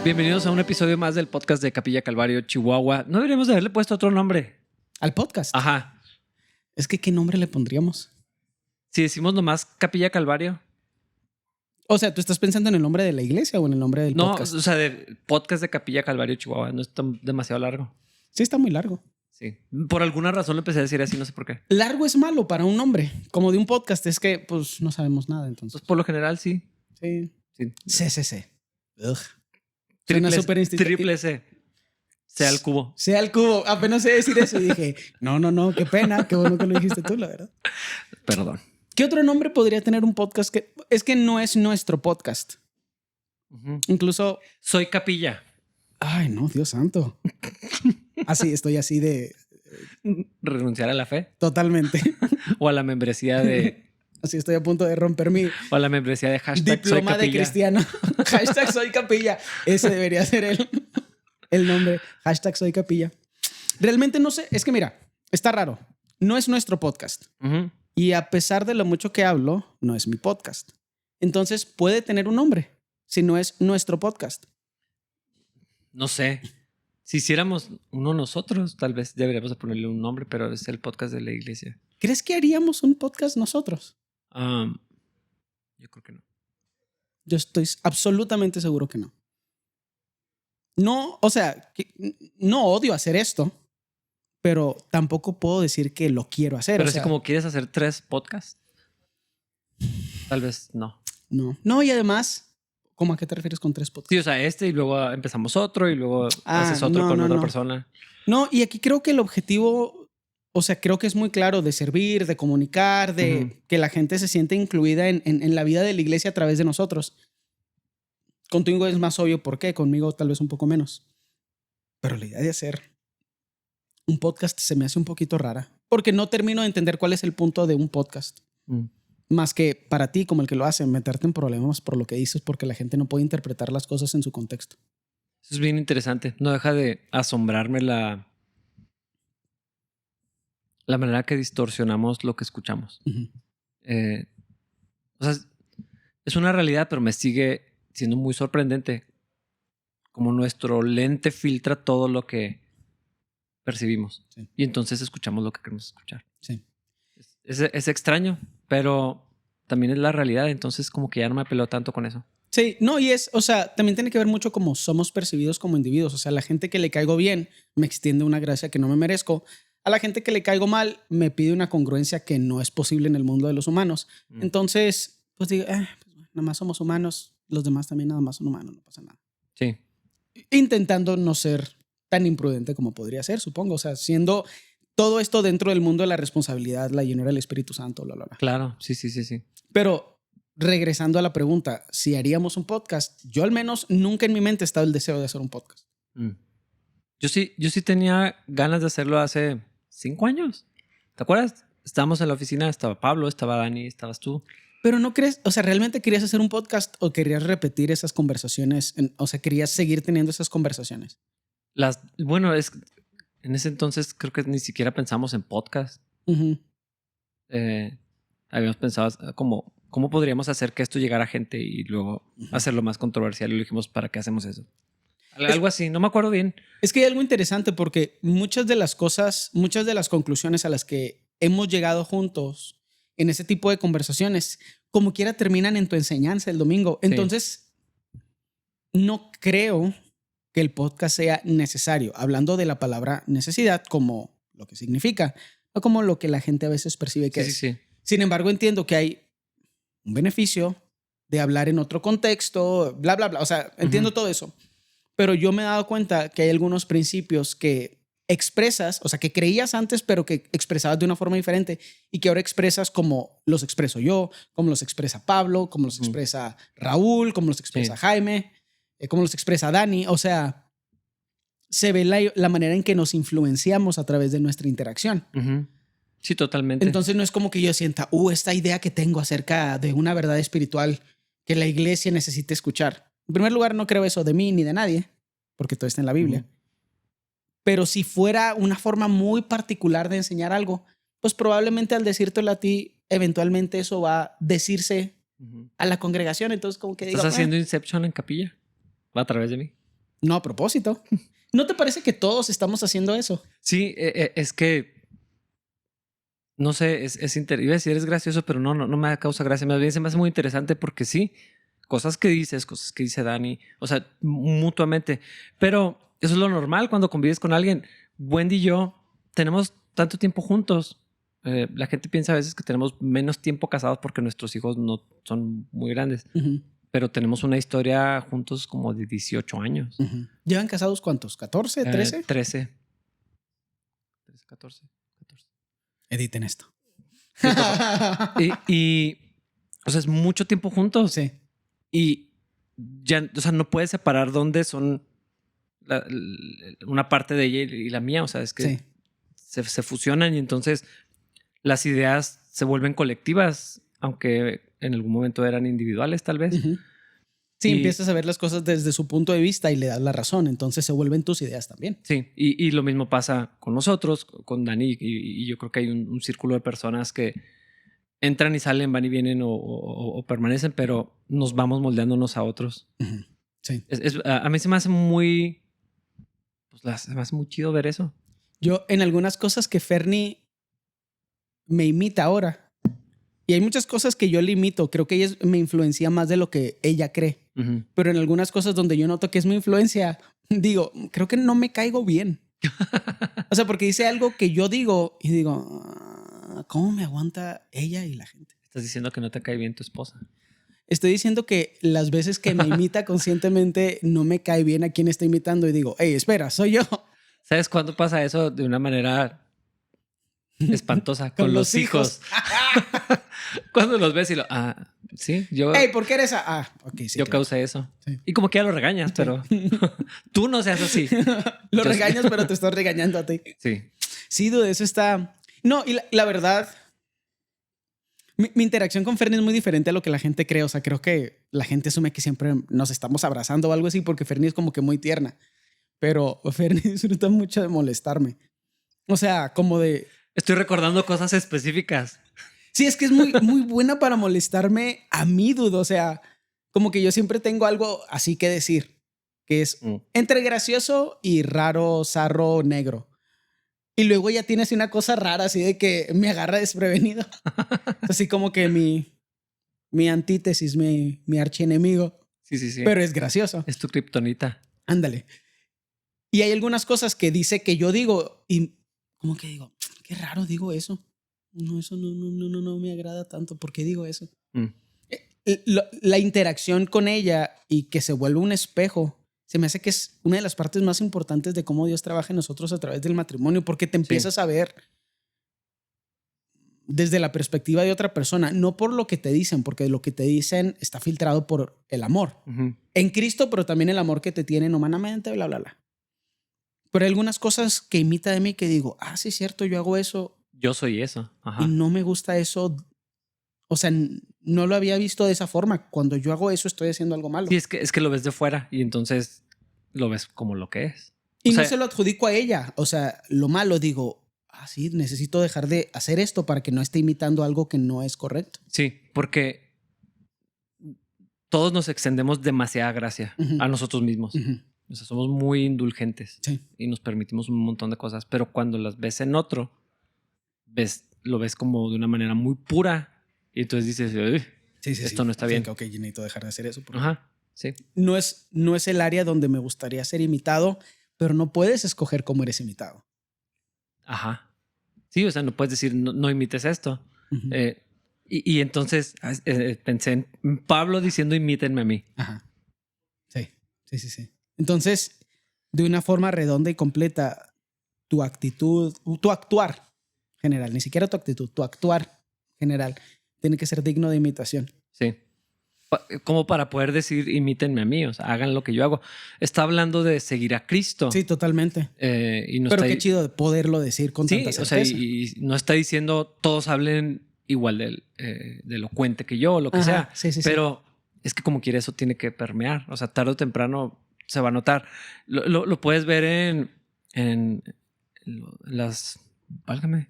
Bienvenidos a un episodio más del podcast de Capilla Calvario, Chihuahua. No deberíamos de haberle puesto otro nombre. ¿Al podcast? Ajá. Es que, ¿qué nombre le pondríamos? Si decimos nomás Capilla Calvario. O sea, ¿tú estás pensando en el nombre de la iglesia o en el nombre del podcast? No, o sea, de podcast de Capilla Calvario, Chihuahua. No es demasiado largo. Sí, está muy largo. Sí. Por alguna razón lo empecé a decir así, no sé por qué. Largo es malo para un nombre. Como de un podcast, es que pues no sabemos nada entonces. Pues por lo general, sí. Sí. Sí. CCC. Ugh. Suena súper Triple C. Sea al cubo. Sea al cubo. Apenas sé decir eso y dije, no, qué pena. Qué bueno que lo dijiste tú, la verdad. Perdón. ¿Qué otro nombre podría tener un podcast que... Es que no es nuestro podcast. Incluso... Soy Capilla. Ay, no, Dios santo. Así, estoy así de... Renunciar a la fe. Totalmente. O a la membresía de... Así estoy a punto de romper mi O a la membresía de hashtag diploma soy de capilla. cristiano. Hashtag soy capilla. Ese debería ser el nombre. Hashtag soy capilla. Realmente no sé. Es que mira, está raro. No es nuestro podcast. Y a pesar de lo mucho que hablo, no es mi podcast. Entonces puede tener un nombre si no es nuestro podcast. No sé. Si hiciéramos uno nosotros, tal vez deberíamos de ponerle un nombre, pero es el podcast de la iglesia. ¿Crees que haríamos un podcast nosotros? Yo creo que no. Yo estoy absolutamente seguro que no. No, o sea, no odio hacer esto, pero tampoco puedo decir que lo quiero hacer. Pero o sea, si como quieres hacer 3 podcasts, tal vez no. No, y además, ¿cómo a qué te refieres con 3 podcasts? Sí, o sea, y luego empezamos otro y luego haces otro con otra persona. No, y aquí creo que el objetivo, o sea, creo que es muy claro de servir, de comunicar, de que la gente se siente incluida en la vida de la iglesia a través de nosotros. Contigo es más obvio por qué, conmigo tal vez un poco menos. Pero la idea de hacer un podcast se me hace un poquito rara, porque no termino de entender cuál es el punto de un podcast. Más que para ti, como el que lo hace, meterte en problemas por lo que dices, porque la gente no puede interpretar las cosas en su contexto. Eso es bien interesante. No deja de asombrarme la manera que distorsionamos lo que escuchamos. O sea, es una realidad, pero me sigue siendo muy sorprendente como nuestro lente filtra todo lo que percibimos. Sí. Y entonces escuchamos lo que queremos escuchar. Sí. Es extraño, pero también es la realidad. Entonces como que ya no me peleo tanto con eso. Sí, no, y o sea, también tiene que ver mucho cómo somos percibidos como individuos. O sea, la gente que le caigo bien me extiende una gracia que no me merezco. A la gente que le caigo mal me pide una congruencia que no es posible en el mundo de los humanos. Entonces, pues digo, pues, nada más somos humanos, los demás también nada más son humanos, no pasa nada. Sí. Intentando no ser tan imprudente como podría ser, supongo. O sea, siendo todo esto dentro del mundo de la responsabilidad, la llenura del Espíritu Santo, bla. Claro, sí. Pero regresando a la pregunta, si haríamos un podcast, yo al menos nunca en mi mente estaba el deseo de hacer un podcast. Yo sí tenía ganas de hacerlo hace 5 años. ¿Te acuerdas? Estábamos en la oficina, estaba Pablo, estaba Dani, estabas tú. Pero no crees, o sea, ¿realmente querías hacer un podcast o querías repetir esas conversaciones? O sea, ¿querías seguir teniendo esas conversaciones? Bueno, en ese entonces creo que ni siquiera pensamos en podcast. Habíamos pensado cómo podríamos hacer que esto llegara a gente y luego hacerlo más controversial. Y lo dijimos, ¿para qué hacemos eso? Algo así, no me acuerdo bien. Es que hay algo interesante porque muchas de las conclusiones a las que hemos llegado juntos en ese tipo de conversaciones, como quiera terminan en tu enseñanza el domingo. Entonces, no creo que el podcast sea necesario, hablando de la palabra necesidad como lo que significa, no como lo que la gente a veces percibe que es. Sí. Sin embargo, entiendo que hay un beneficio de hablar en otro contexto, bla. O sea, entiendo todo eso. Pero yo me he dado cuenta que hay algunos principios que expresas, o sea, que creías antes, pero que expresabas de una forma diferente y que ahora expresas como los expreso yo, como los expresa Pablo, como los expresa Raúl, como los expresa Jaime, como los expresa Dani. O sea, se ve la manera en que nos influenciamos a través de nuestra interacción. Sí, totalmente. Entonces no es como que yo sienta, esta idea que tengo acerca de una verdad espiritual que la iglesia necesita escuchar. En primer lugar, no creo eso de mí ni de nadie, porque todo está en la Biblia. Pero si fuera una forma muy particular de enseñar algo, pues probablemente al decírtelo a ti, eventualmente eso va a decirse a la congregación. Entonces como que ¿Estás haciendo Inception en Capilla? ¿Va a través de mí? No a propósito. ¿No te parece que todos estamos haciendo eso? Sí, es que no sé, iba a decir es gracioso, pero no me causa gracia. Más bien se me hace muy interesante porque sí, cosas que dice Dani, o sea, mutuamente. Pero eso es lo normal cuando convives con alguien. Wendy y yo tenemos tanto tiempo juntos. La gente piensa a veces que tenemos menos tiempo casados porque nuestros hijos no son muy grandes. Pero tenemos una historia juntos como de 18 años. ¿Llevan casados cuántos? ¿14? ¿13? 13, 14. Editen esto. y o sea, es mucho tiempo juntos. Sí. Y ya, o sea, no puedes separar dónde son una parte de ella y la mía. O sea, es que se fusionan y entonces las ideas se vuelven colectivas, aunque en algún momento eran individuales, tal vez. Sí, empiezas a ver las cosas desde su punto de vista y le das la razón. Entonces se vuelven tus ideas también. Sí, y lo mismo pasa con nosotros, con Dani. Y yo creo que hay un círculo de personas que entran y salen, van y vienen o permanecen, pero nos vamos moldeando unos a otros. Sí. A mí se me hace muy... Pues se me hace muy chido ver eso. Yo en algunas cosas que Fernie me imita ahora. Y hay muchas cosas que yo le imito. Creo que ella me influencia más de lo que ella cree. Pero en algunas cosas donde yo noto que es mi influencia, digo, creo que no me caigo bien. O sea, porque dice algo que yo digo y digo, ¿cómo me aguanta ella y la gente? Estás diciendo que no te cae bien tu esposa. Estoy diciendo que las veces que me imita conscientemente no me cae bien a quien está imitando y digo, hey, espera, soy yo. ¿Sabes cuándo pasa eso de una manera espantosa? Con los hijos. Cuando los ves y sí, yo... Hey, ¿por qué eres ok, sí. Yo causé eso. Sí. Y como que ya lo regañas, pero tú no seas así. Lo regañas, pero te estás regañando a ti. Sí. Sí, dude, eso está... No, y la verdad, mi interacción con Fernie es muy diferente a lo que la gente cree. O sea, creo que la gente asume que siempre nos estamos abrazando o algo así porque Fernie es como que muy tierna. Pero Fernie disfruta mucho de molestarme. O sea, como de... Estoy recordando cosas específicas. Sí, es que es muy, muy buena para molestarme a mí, dude. O sea, como que yo siempre tengo algo así que decir, que es entre gracioso y raro, zarro, negro. Y luego ya tiene así una cosa rara, así de que me agarra desprevenido. Así como que mi antítesis, mi archienemigo. Sí. Pero es gracioso. Es tu kriptonita. Ándale. Y hay algunas cosas que dice que yo digo y como que digo, qué raro digo eso. No, eso no me agrada tanto. ¿Por qué digo eso? La interacción con ella y que se vuelve un espejo, se me hace que es una de las partes más importantes de cómo Dios trabaja en nosotros a través del matrimonio, porque te empiezas a ver desde la perspectiva de otra persona, no por lo que te dicen, porque lo que te dicen está filtrado por el amor. En Cristo, pero también el amor que te tienen humanamente, bla, bla, bla. Pero hay algunas cosas que imita de mí que digo, sí, es cierto, yo hago eso. Yo soy eso. Ajá. Y no me gusta eso. O sea, no lo había visto de esa forma. Cuando yo hago eso, estoy haciendo algo malo. Sí, es que lo ves de fuera y entonces lo ves como lo que es. Y no se lo adjudico a ella. O sea, lo malo digo, sí, necesito dejar de hacer esto para que no esté imitando algo que no es correcto. Sí, porque todos nos extendemos demasiada gracia a nosotros mismos. O sea, somos muy indulgentes y nos permitimos un montón de cosas, pero cuando las ves en otro, lo ves como de una manera muy pura y entonces dices, esto no está bien. Ok, yo necesito dejar de hacer eso. Ajá, sí. No es el área donde me gustaría ser imitado, pero no puedes escoger cómo eres imitado. Ajá. Sí, o sea, no puedes decir, no imites esto. Y entonces pensé en Pablo diciendo, imítenme a mí. Ajá. Sí. Entonces, de una forma redonda y completa, tu actitud, tu actuar general, ni siquiera tu actitud, tu actuar general tiene que ser digno de imitación. Sí. Como para poder decir, imítenme a mí, o sea, hagan lo que yo hago. Está hablando de seguir a Cristo. Sí, totalmente. Y no pero está qué chido de poderlo decir con tanta certeza. O sea, y no está diciendo todos hablen igual de elocuente que yo o lo que sea. Sí. Pero es que como quiere eso tiene que permear. O sea, tarde o temprano se va a notar. Lo puedes ver en las... Válgame.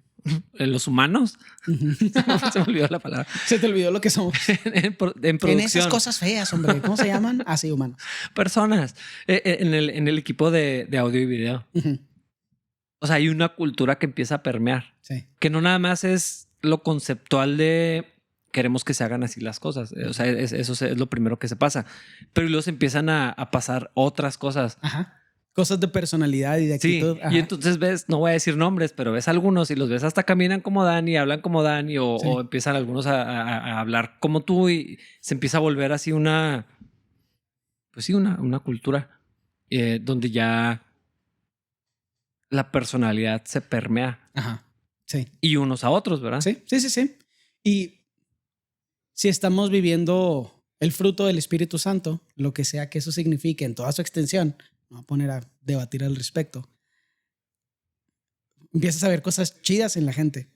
los humanos. Se me olvidó la palabra. Se te olvidó lo que somos. En producción. En esas cosas feas, hombre. ¿Cómo se llaman? Así, humanos. Personas. En el equipo de audio y video. O sea, hay una cultura que empieza a permear. Sí. Que no nada más es lo conceptual de queremos que se hagan así las cosas. O sea, eso es lo primero que se pasa. Pero luego se empiezan a pasar otras cosas. Ajá. Cosas de personalidad y de actitud. Sí, Ajá. y entonces ves, no voy a decir nombres, pero ves algunos y los ves hasta caminan como Dani, hablan como Dani o empiezan algunos a hablar como tú y se empieza a volver así una cultura donde ya la personalidad se permea. Ajá. Sí. Y unos a otros, ¿verdad? Sí. Y si estamos viviendo el fruto del Espíritu Santo, lo que sea que eso signifique en toda su extensión, me voy a poner a debatir al respecto, empiezas a ver cosas chidas en la gente.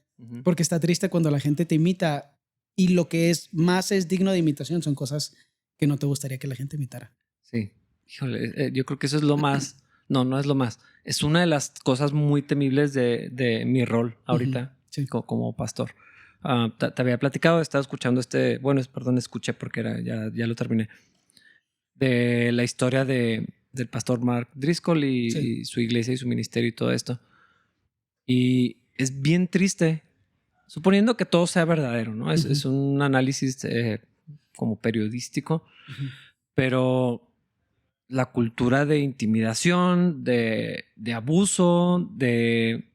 Porque está triste cuando la gente te imita y lo que es más es digno de imitación son cosas que no te gustaría que la gente imitara. Sí. Híjole, yo creo que eso es lo más... No es lo más. Es una de las cosas muy temibles de mi rol ahorita como pastor. Te había platicado, estaba escuchando escuché porque ya lo terminé. De la historia del pastor Mark Driscoll y su iglesia y su ministerio y todo esto. Y es bien triste, suponiendo que todo sea verdadero, ¿no? Es un análisis como periodístico, pero la cultura de intimidación, de abuso, de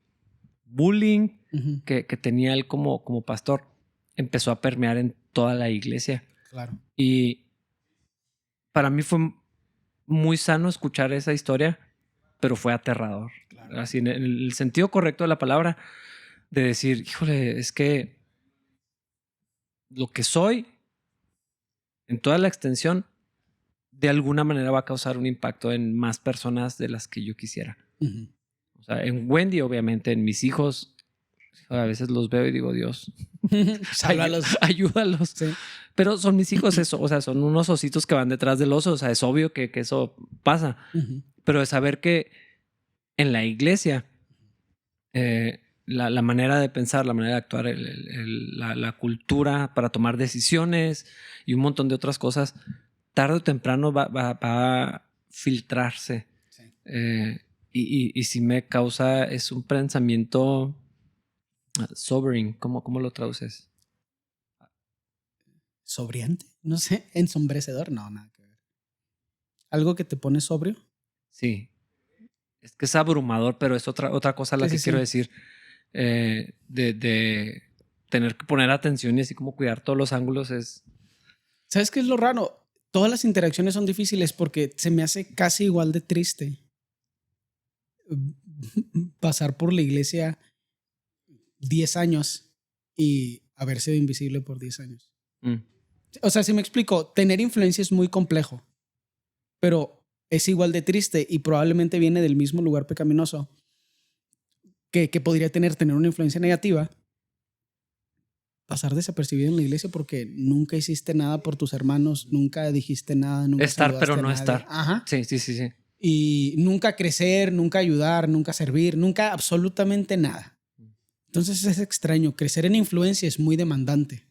bullying que tenía él como pastor, empezó a permear en toda la iglesia. Claro. Y para mí fue muy sano escuchar esa historia, pero fue aterrador. Claro. Así en el sentido correcto de la palabra, de decir, híjole, es que lo que soy en toda la extensión de alguna manera va a causar un impacto en más personas de las que yo quisiera. O sea, en Wendy, obviamente, en mis hijos, a veces los veo y digo, Dios, ayúdalos. Sí. Pero son mis hijos, eso, o sea, son unos ositos que van detrás del oso, o sea, es obvio que eso pasa. Pero de saber que en la iglesia, la manera de pensar, la manera de actuar, la cultura para tomar decisiones y un montón de otras cosas, tarde o temprano va a filtrarse. Sí. Y si me causa, es un pensamiento sobering. ¿Cómo lo traduces? ¿Sobriante? No sé, ensombrecedor, no, nada que ver. ¿Algo que te pone sobrio? Sí. Es que es abrumador, pero es otra cosa la que quiero decir. De tener que poner atención y así como cuidar todos los ángulos es... ¿Sabes qué es lo raro? Todas las interacciones son difíciles porque se me hace casi igual de triste pasar por la iglesia 10 años y haber sido invisible por 10 años. O sea, si me explico, tener influencia es muy complejo, pero es igual de triste y probablemente viene del mismo lugar pecaminoso que podría tener una influencia negativa. Pasar desapercibido en la iglesia porque nunca hiciste nada por tus hermanos, nunca dijiste nada, nunca estar pero no estar. Ajá. Sí. Y nunca crecer, nunca ayudar, nunca servir, nunca absolutamente nada. Entonces es extraño. Crecer en influencia es muy demandante.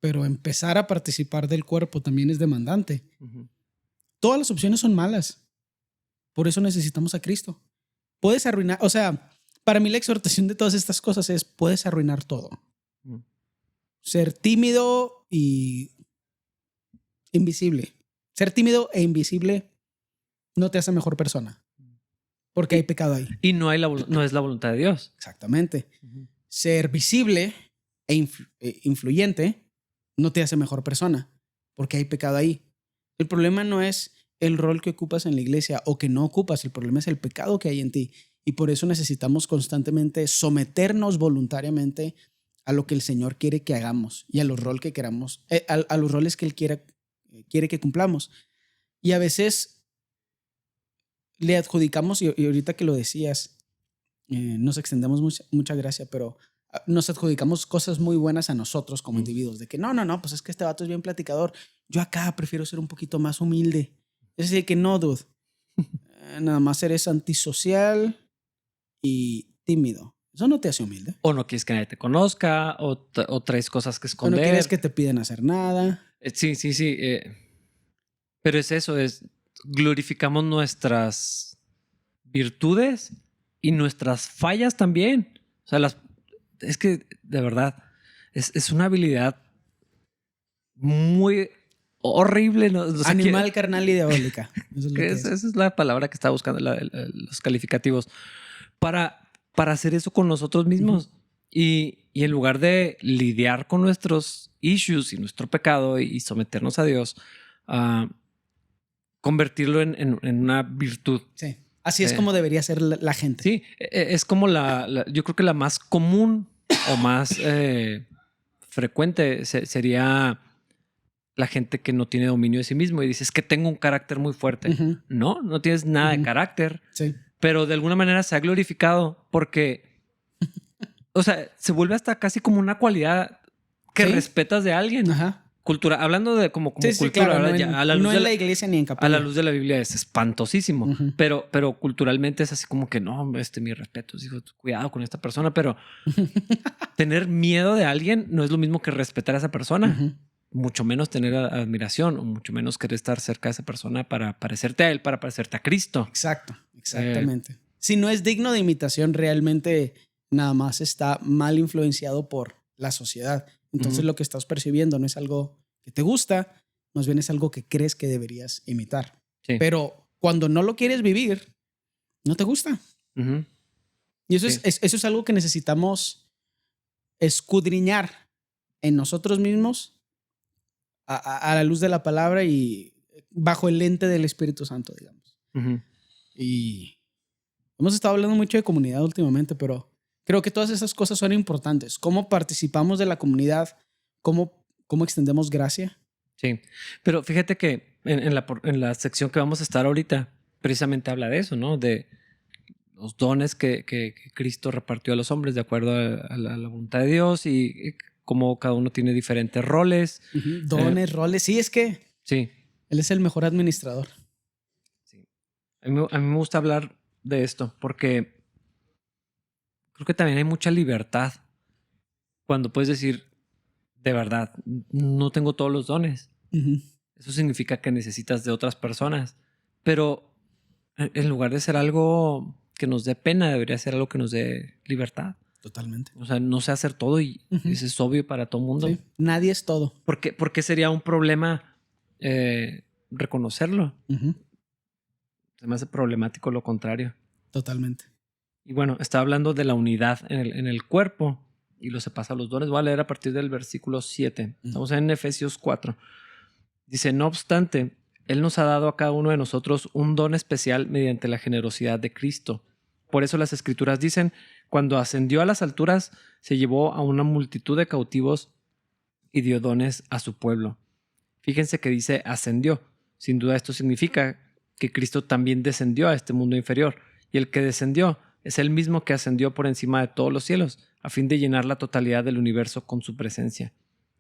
Pero empezar a participar del cuerpo también es demandante. Todas las opciones son malas. Por eso necesitamos a Cristo. Puedes arruinar, o sea... Para mí la exhortación de todas estas cosas es, puedes arruinar todo. Ser tímido y invisible. Ser tímido e invisible no te hace mejor persona. Porque hay pecado ahí. Y no es la voluntad de Dios. Exactamente. Ser visible e influyente no te hace mejor persona. Porque hay pecado ahí. El problema no es el rol que ocupas en la iglesia o que no ocupas. El problema es el pecado que hay en ti. Y por eso necesitamos constantemente someternos voluntariamente a lo que el Señor quiere que hagamos y a los roles que queramos, a los roles que Él quiere que cumplamos. Y a veces le adjudicamos, y ahorita que lo decías, nos extendemos mucha gracia, pero nos adjudicamos cosas muy buenas a nosotros como individuos, de que no, pues es que este vato es bien platicador. Yo acá prefiero ser un poquito más humilde. Es decir, que no, dude. Nada más eres antisocial y tímido. Eso no te hace humilde. O no quieres que nadie te conozca, o traes cosas que O esconder. no quieres que te piden hacer nada. Sí. Pero es eso, glorificamos nuestras virtudes y nuestras fallas también. O sea, es que de verdad es una habilidad muy horrible. ¿No? O sea, Animal, carnal y diabólica. Eso es lo que es. Esa es la palabra que estaba buscando, los calificativos. Para hacer eso con nosotros mismos. Y en lugar de lidiar con nuestros issues y nuestro pecado y someternos a Dios, convertirlo en una virtud. Sí. Así es como debería ser la gente. Sí, es como yo creo que la más común o más frecuente sería la gente que no tiene dominio de sí mismo y dices que tengo un carácter muy fuerte. No tienes nada de carácter. Sí. Pero de alguna manera se ha glorificado porque, o sea, se vuelve hasta casi como una cualidad que respetas de alguien. Ajá. Cultura, hablando de como cultura, claro, ¿verdad? No, a la luz no de en la iglesia ni en capilla. A la luz de la Biblia es espantosísimo, pero culturalmente es así como que no, mi respeto, hijo, cuidado con esta persona, pero tener miedo de alguien no es lo mismo que respetar a esa persona. Mucho menos tener admiración o mucho menos querer estar cerca de esa persona para parecerte a él, para parecerte a Cristo. Exacto, exactamente. Si no es digno de imitación, realmente nada más está mal influenciado por la sociedad. Entonces lo que estás percibiendo no es algo que te gusta, más bien es algo que crees que deberías imitar. Sí. Pero cuando no lo quieres vivir, no te gusta. Y eso, eso es algo que necesitamos escudriñar en nosotros mismos a la luz de la palabra y bajo el lente del Espíritu Santo, digamos. Y hemos estado hablando mucho de comunidad últimamente, pero creo que todas esas cosas son importantes. ¿Cómo participamos de la comunidad? ¿Cómo extendemos gracia? Sí, pero fíjate que en la sección que vamos a estar ahorita, precisamente habla de eso, ¿no? De los dones que Cristo repartió a los hombres de acuerdo a la voluntad de Dios y cómo cada uno tiene diferentes roles. Dones, roles. Sí, es que sí. Él es el mejor administrador. Sí. A mí me gusta hablar de esto porque creo que también hay mucha libertad cuando puedes decir, de verdad, no tengo todos los dones. Eso significa que necesitas de otras personas. Pero en lugar de ser algo que nos dé pena, debería ser algo que nos dé libertad. Totalmente. O sea, no sé hacer todo y eso es obvio para todo el mundo. Sí. Nadie es todo. ¿Por qué sería un problema reconocerlo? Se me hace problemático lo contrario. Totalmente. Y bueno, está hablando de la unidad en el cuerpo y se pasa a los dones. Voy a leer a partir del versículo 7. Estamos en Efesios 4. Dice, no obstante, Él nos ha dado a cada uno de nosotros un don especial mediante la generosidad de Cristo. Por eso las Escrituras dicen, cuando ascendió a las alturas, se llevó a una multitud de cautivos y dio dones a su pueblo. Fíjense que dice ascendió. Sin duda esto significa que Cristo también descendió a este mundo inferior. Y el que descendió es el mismo que ascendió por encima de todos los cielos, a fin de llenar la totalidad del universo con su presencia.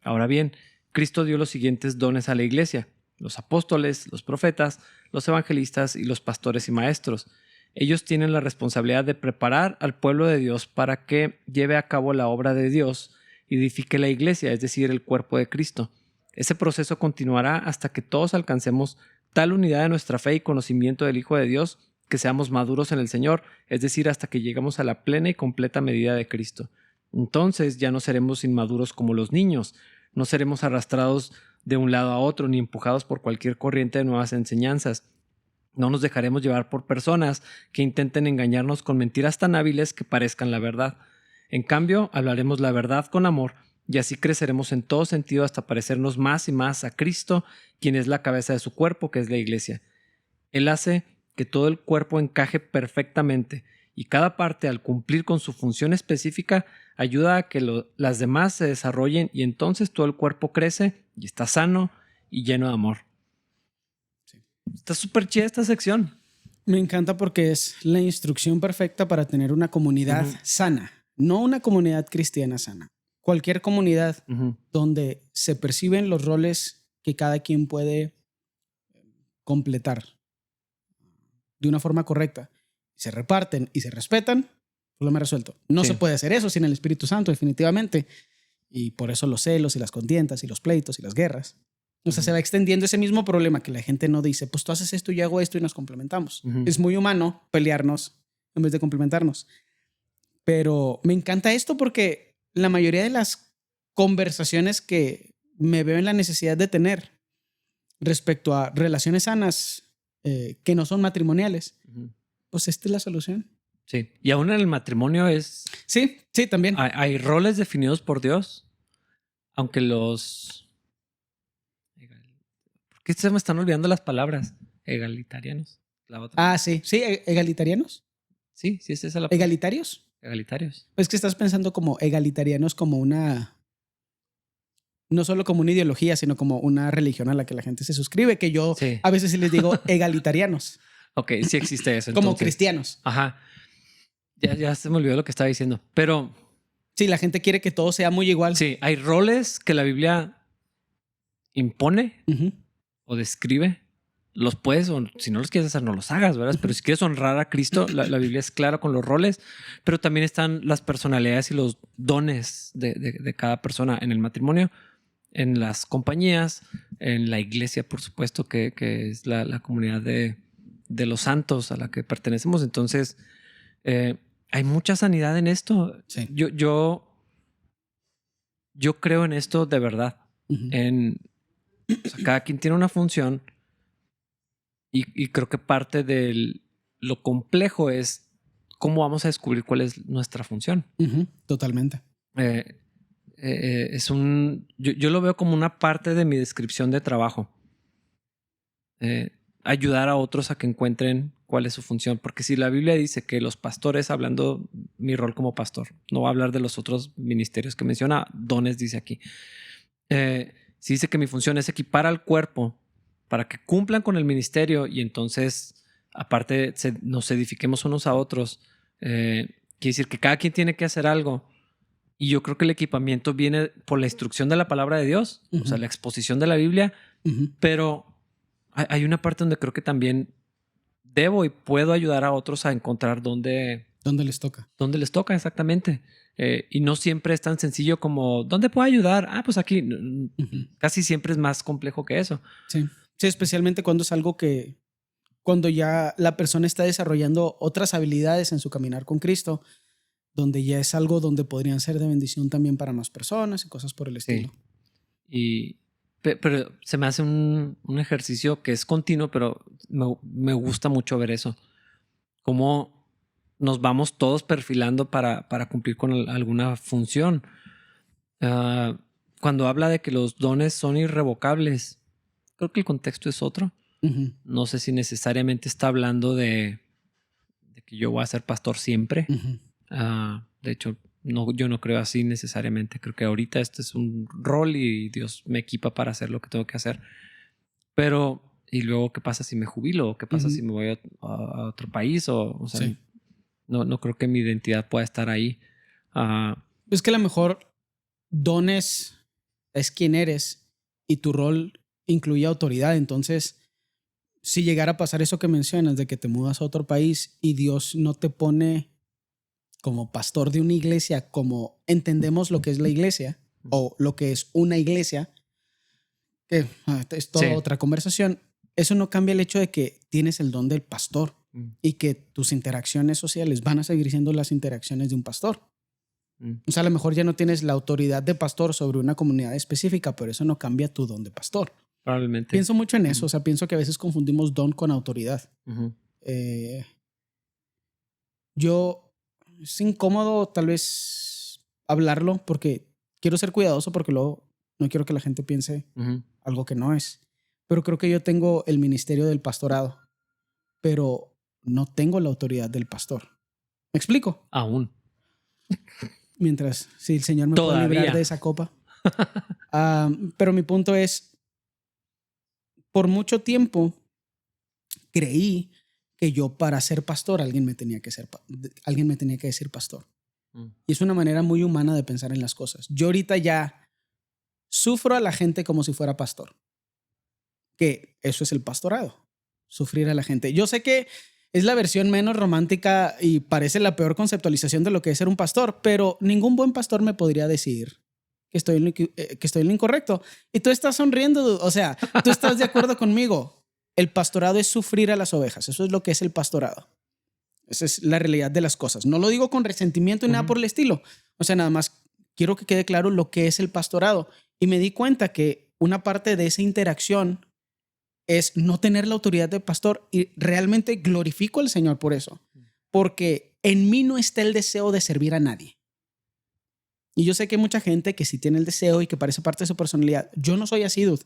Ahora bien, Cristo dio los siguientes dones a la iglesia: los apóstoles, los profetas, los evangelistas y los pastores y maestros. Ellos tienen la responsabilidad de preparar al pueblo de Dios para que lleve a cabo la obra de Dios y edifique la iglesia, es decir, el cuerpo de Cristo. Ese proceso continuará hasta que todos alcancemos tal unidad de nuestra fe y conocimiento del Hijo de Dios que seamos maduros en el Señor, es decir, hasta que lleguemos a la plena y completa medida de Cristo. Entonces ya no seremos inmaduros como los niños, no seremos arrastrados de un lado a otro ni empujados por cualquier corriente de nuevas enseñanzas. No nos dejaremos llevar por personas que intenten engañarnos con mentiras tan hábiles que parezcan la verdad. En cambio, hablaremos la verdad con amor y así creceremos en todo sentido hasta parecernos más y más a Cristo, quien es la cabeza de su cuerpo, que es la iglesia. Él hace que todo el cuerpo encaje perfectamente y cada parte, al cumplir con su función específica, ayuda a que las demás se desarrollen y entonces todo el cuerpo crece y está sano y lleno de amor. Sí. Está súper chida esta sección. Me encanta porque es la instrucción perfecta para tener una comunidad sana, no una comunidad cristiana sana. Cualquier comunidad donde se perciben los roles que cada quien puede completar de una forma correcta, se reparten y se respetan, Problema resuelto. No Sí. se puede hacer eso sin el Espíritu Santo, definitivamente. Y por eso los celos y las contiendas y los pleitos y las guerras. O sea, se va extendiendo ese mismo problema que la gente no dice, pues tú haces esto y yo hago esto y nos complementamos. Es muy humano pelearnos en vez de complementarnos. Pero me encanta esto porque la mayoría de las conversaciones que me veo en la necesidad de tener respecto a relaciones sanas que no son matrimoniales, pues esta es la solución. Sí. Y aún en el matrimonio es... Sí, sí, también. Hay roles definidos por Dios, aunque los... ¿Por qué se me están olvidando las palabras? Egalitarianos. La otra. Ah, sí. Sí, egalitarianos. Sí, sí, es esa la palabra. ¿Egalitarios? Egalitarios. Es que estás pensando como egalitarianos como una... No solo como una ideología, sino como una religión a la que la gente se suscribe, que yo Sí. a veces sí les digo egalitarianos. Ok, sí existe eso. Como Entonces. cristianos. Ajá. Ya se me olvidó lo que estaba diciendo. Pero Sí, la gente quiere que todo sea muy igual. sí, hay roles que la Biblia impone Ujú. o describe. Los puedes, o si no los quieres hacer, no los hagas, ¿verdad? Pero si quieres honrar a Cristo, la Biblia es clara con los roles, pero también están las personalidades y los dones de cada persona en el matrimonio, en las compañías, en la iglesia, por supuesto, que es la comunidad de los santos a la que pertenecemos. Entonces, hay mucha sanidad en esto. Sí. Yo creo en esto de verdad. Ujú. O sea, cada quien tiene una función y creo que parte de lo complejo es cómo vamos a descubrir cuál es nuestra función. Ujú. Totalmente. Yo lo veo como una parte de mi descripción de trabajo. Ayudar a otros a que encuentren cuál es su función. Porque si la Biblia dice que los pastores, hablando mi rol como pastor, no va a hablar de los otros ministerios que menciona, dones dice aquí. Si dice que mi función es equipar al cuerpo para que cumplan con el ministerio y entonces, aparte, nos edifiquemos unos a otros, quiere decir que cada quien tiene que hacer algo. Y yo creo que el equipamiento viene por la instrucción de la palabra de Dios, o sea, la exposición de la Biblia, pero hay una parte donde creo que también debo y puedo ayudar a otros a encontrar dónde ¿Dónde les toca? ¿Dónde les toca exactamente? Y no siempre es tan sencillo como, ¿dónde puedo ayudar? Ah, pues aquí. Casi siempre es más complejo que eso. Sí. Sí, especialmente cuando es algo que, cuando ya la persona está desarrollando otras habilidades en su caminar con Cristo, donde ya es algo donde podrían ser de bendición también para más personas y cosas por el estilo. Pero se me hace un ejercicio que es continuo, pero me gusta mucho ver eso. Cómo nos vamos todos perfilando para cumplir con alguna función. Cuando habla de que los dones son irrevocables, creo que el contexto es otro. No sé si necesariamente está hablando de que yo voy a ser pastor siempre. De hecho, yo no creo así necesariamente. Creo que ahorita este es un rol y Dios me equipa para hacer lo que tengo que hacer. Pero, ¿y luego qué pasa si me jubilo? ¿O qué pasa si me voy a otro país? O sea, sí. No creo que mi identidad pueda estar ahí. Es que a lo mejor dones es quien eres y tu rol incluye autoridad. Entonces, si llegara a pasar eso que mencionas de que te mudas a otro país y Dios no te pone como pastor de una iglesia, como entendemos lo que es la iglesia o lo que es una iglesia, que es toda otra conversación, eso no cambia el hecho de que tienes el don del pastor y que tus interacciones sociales van a seguir siendo las interacciones de un pastor. O sea, a lo mejor ya no tienes la autoridad de pastor sobre una comunidad específica, pero eso no cambia tu don de pastor. Probablemente. Pienso mucho en eso. O sea, pienso que a veces confundimos don con autoridad. Es incómodo tal vez hablarlo porque quiero ser cuidadoso porque luego no quiero que la gente piense algo que no es. Pero creo que yo tengo el ministerio del pastorado, pero no tengo la autoridad del pastor. ¿Me explico? Aún. Mientras, si el Señor me puede librar de esa copa. Pero mi punto es, por mucho tiempo creí que yo para ser pastor alguien me tenía que decir pastor. Y es una manera muy humana de pensar en las cosas. Yo ahorita ya sufro a la gente como si fuera pastor. Que eso es el pastorado, sufrir a la gente. Yo sé que Es la versión menos romántica y parece la peor conceptualización de lo que es ser un pastor, pero ningún buen pastor me podría decir que estoy en lo incorrecto. Y tú estás sonriendo, dude. O sea, tú estás de acuerdo conmigo. El pastorado es sufrir a las ovejas. Eso es lo que es el pastorado. Esa es la realidad de las cosas. No lo digo con resentimiento ni nada por el estilo. O sea, nada más quiero que quede claro lo que es el pastorado. Y me di cuenta que una parte de esa interacción es no tener la autoridad de pastor, y realmente glorifico al Señor por eso, porque en mí no está el deseo de servir a nadie. Y yo sé que hay mucha gente que sí tiene el deseo y que parece parte de su personalidad. Yo no soy así, dude.